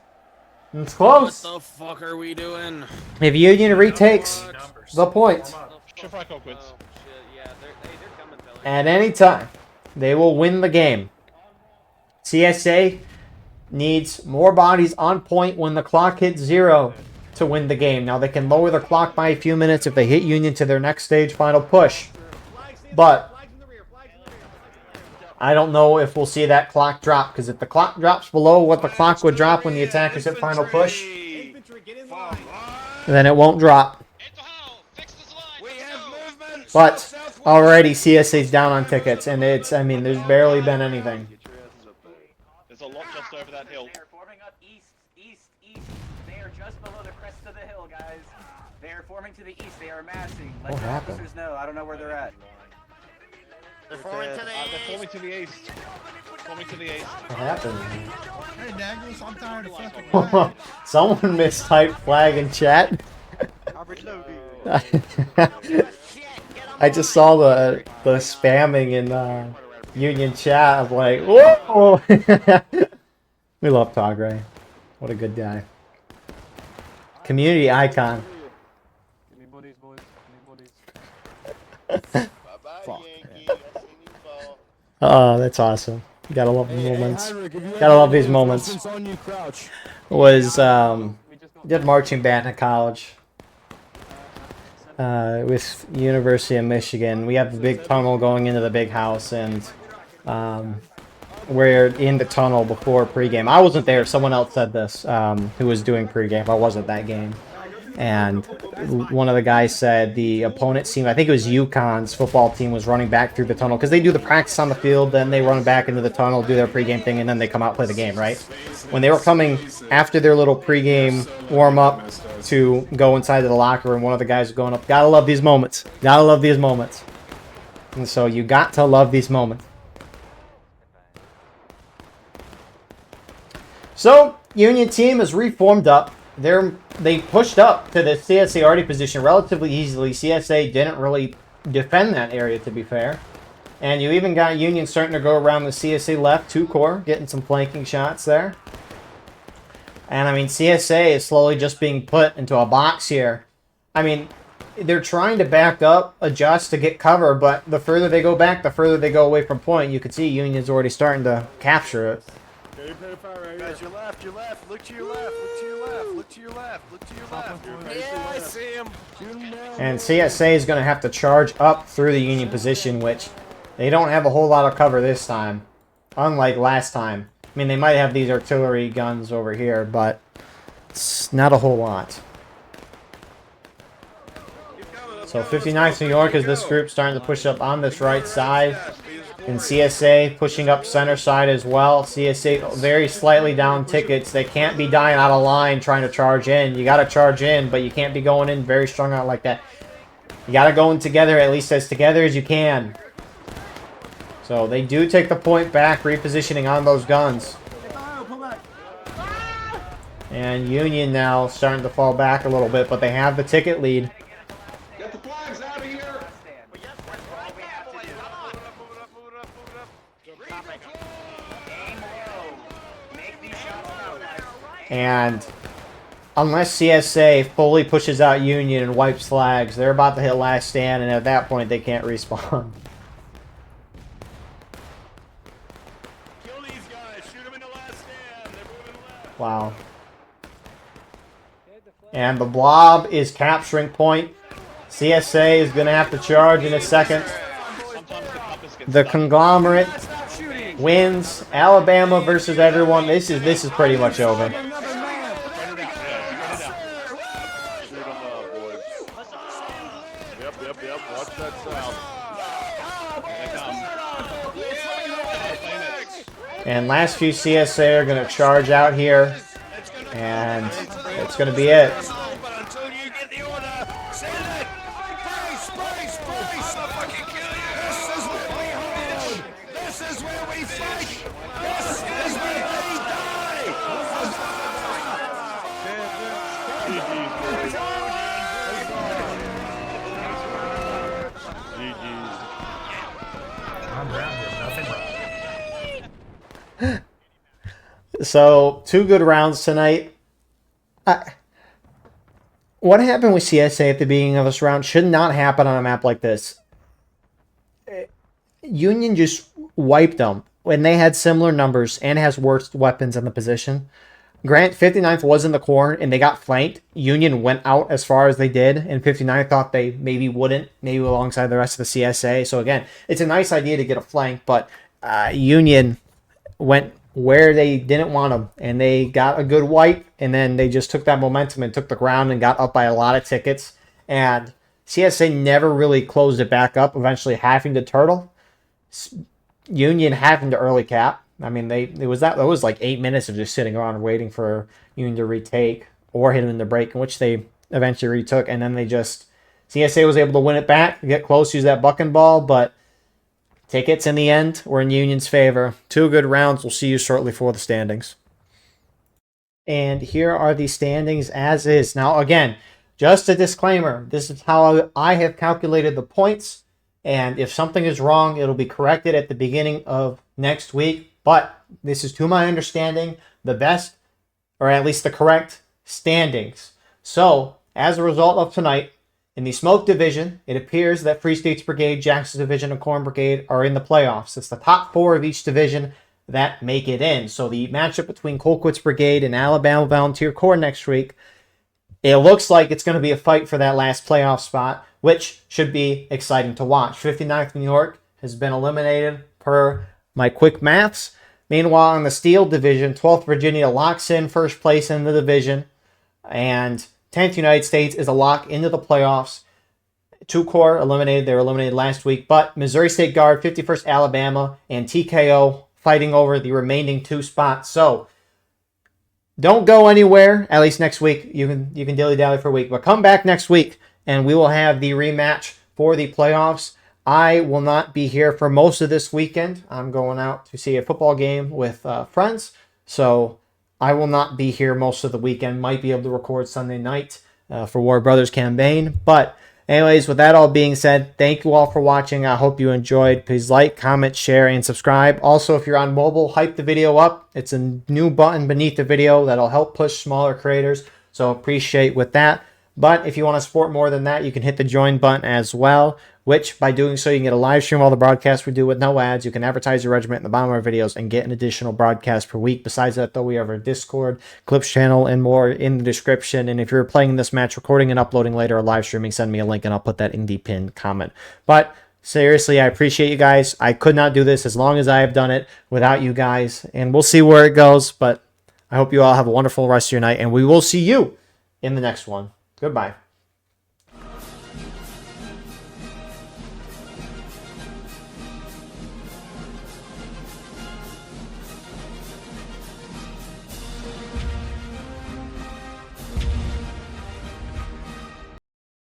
Speaker 1: It's close.
Speaker 6: What the fuck are we doing?
Speaker 1: If Union retakes the point at any time, they will win the game. CSA needs more bodies on point when the clock hits 0 to win the game. Now, they can lower the clock by a few minutes if they hit Union to their next stage final push. But I don't know if we'll see that clock drop, because if the clock drops below what the clock would drop when the attackers hit final push, then it won't drop. But already CSA's down on tickets, and it's, I mean, there's barely been anything.
Speaker 7: There's a lot just over that hill.
Speaker 13: They're forming up east. They are just below the crest of the hill, guys. They are forming to the east. They are massing. Let
Speaker 1: What
Speaker 13: your
Speaker 1: happened?
Speaker 13: officers know. I don't know where they're at.
Speaker 7: They're forming to the east. Forming to the east.
Speaker 1: What happened?
Speaker 5: Hey, Daggers, I'm tired of fucking
Speaker 1: Someone mistyped flag in chat. I just saw the spamming in Union chat of like, whoa! We love Tagre. What a good guy. Community icon. Oh, that's awesome. You gotta love the moments. Gotta love these moments. Was did marching band in college with University of Michigan. We have the big tunnel going into the big house, and we're in the tunnel before pregame. I wasn't there. Someone else said this, who was doing pregame. I wasn't that game. And one of the guys said the opponent's team, I think it was UConn's football team, was running back through the tunnel because they do the practice on the field, then they run back into the tunnel, do their pregame thing, and then they come out and play the game, right? When they were coming after their little pregame warm-up to go inside of the locker room, one of the guys was going up, gotta love these moments. Gotta love these moments. And so you got to love these moments. So, Union team is reformed up. They pushed up to the CSA arty position relatively easily. CSA didn't really defend that area, to be fair. And you even got Union starting to go around the CSA left 2 corps, getting some flanking shots there. And, I mean, CSA is slowly just being put into a box here. I mean, they're trying to back up, adjust to get cover, but the further they go back, the further they go away from point. You can see Union's already starting to capture it.
Speaker 12: Guys, your left, look to your left, look to your left, look to your left, look to your left.
Speaker 7: Yeah, I see him.
Speaker 1: And CSA is going to have to charge up through the Union position, which they don't have a whole lot of cover this time, unlike last time. I mean, they might have these artillery guns over here, but it's not a whole lot. So 59th New York is this group starting to push up on this right side. And CSA pushing up center side as well. CSA very slightly down tickets. They can't be dying out of line trying to charge in. You got to charge in, but you can't be going in very strong out like that. You got to go in together, at least as together as you can. So they do take the point back, repositioning on those guns. And Union now starting to fall back a little bit, but they have the ticket lead.
Speaker 10: Get the flags out of here!
Speaker 1: And unless CSA fully pushes out Union and wipes flags, they're about to hit last stand, and at that point they can't respawn.
Speaker 6: Kill these guys. Shoot them in the last stand. They're moving left.
Speaker 1: Wow. And the blob is capturing point. CSA is going to have to charge in a second. The conglomerate wins. Alabama versus everyone. This is pretty much over.
Speaker 12: Yep. Watch that south.
Speaker 1: And last few CSA are going to charge out here. And it's going to be it. So, 2 good rounds tonight. What happened with CSA at the beginning of this round should not happen on a map like this. Union just wiped them when they had similar numbers and has worse weapons in the position. Grant, 59th was in the corner and they got flanked. Union went out as far as they did, and 59th thought they maybe wouldn't, maybe alongside the rest of the CSA. So again, it's a nice idea to get a flank, but Union went where they didn't want them, and they got a good wipe, and then they just took that momentum and took the ground and got up by a lot of tickets. And CSA never really closed it back up, eventually having to turtle. Union having to early cap. I mean, it was like 8 minutes of just sitting around waiting for Union to retake or hit them in the break, in which they eventually retook, and then they just CSA was able to win it back, get close, use that bucking ball, but tickets in the end were in Union's favor. 2 good rounds. We'll see you shortly for the standings. And here are the standings as is. Now, again, just a disclaimer. This is how I have calculated the points. And if something is wrong, it'll be corrected at the beginning of next week. But this is, to my understanding, the best, or at least the correct, standings. So, as a result of tonight, in the Smoke Division, it appears that Free States Brigade, Jackson Division, and Corn Brigade are in the playoffs. It's the top 4 of each division that make it in. So the matchup between Colquitt's Brigade and Alabama Volunteer Corps next week, it looks like it's going to be a fight for that last playoff spot, which should be exciting to watch. 59th New York has been eliminated per my quick maths. Meanwhile, in the Steel Division, 12th Virginia locks in first place in the division, and 10th United States is a lock into the playoffs. 2 Corps eliminated. They were eliminated last week. But Missouri State Guard, 51st Alabama, and TKO fighting over the remaining 2 spots. So, don't go anywhere, at least next week. You can dilly-dally for a week. But come back next week, and we will have the rematch for the playoffs. I will not be here for most of this weekend. I'm going out to see a football game with friends. So, I will not be here most of the weekend. Might be able to record Sunday night for War Brothers campaign. But anyways, with that all being said, thank you all for watching. I hope you enjoyed. Please like, comment, share, and subscribe. Also, if you're on mobile, hype the video up. It's a new button beneath the video that'll help push smaller creators. So appreciate with that. But if you want to support more than that, you can hit the join button as well, which by doing so, you can get a live stream of all the broadcasts we do with no ads. You can advertise your regiment in the bottom of our videos and get an additional broadcast per week. Besides that, though, we have our Discord, Clips channel, and more in the description. And if you're playing this match, recording and uploading later or live streaming, send me a link and I'll put that in the pinned comment. But seriously, I appreciate you guys. I could not do this as long as I have done it without you guys. And we'll see where it goes. But I hope you all have a wonderful rest of your night. And we will see you in the next one. Goodbye.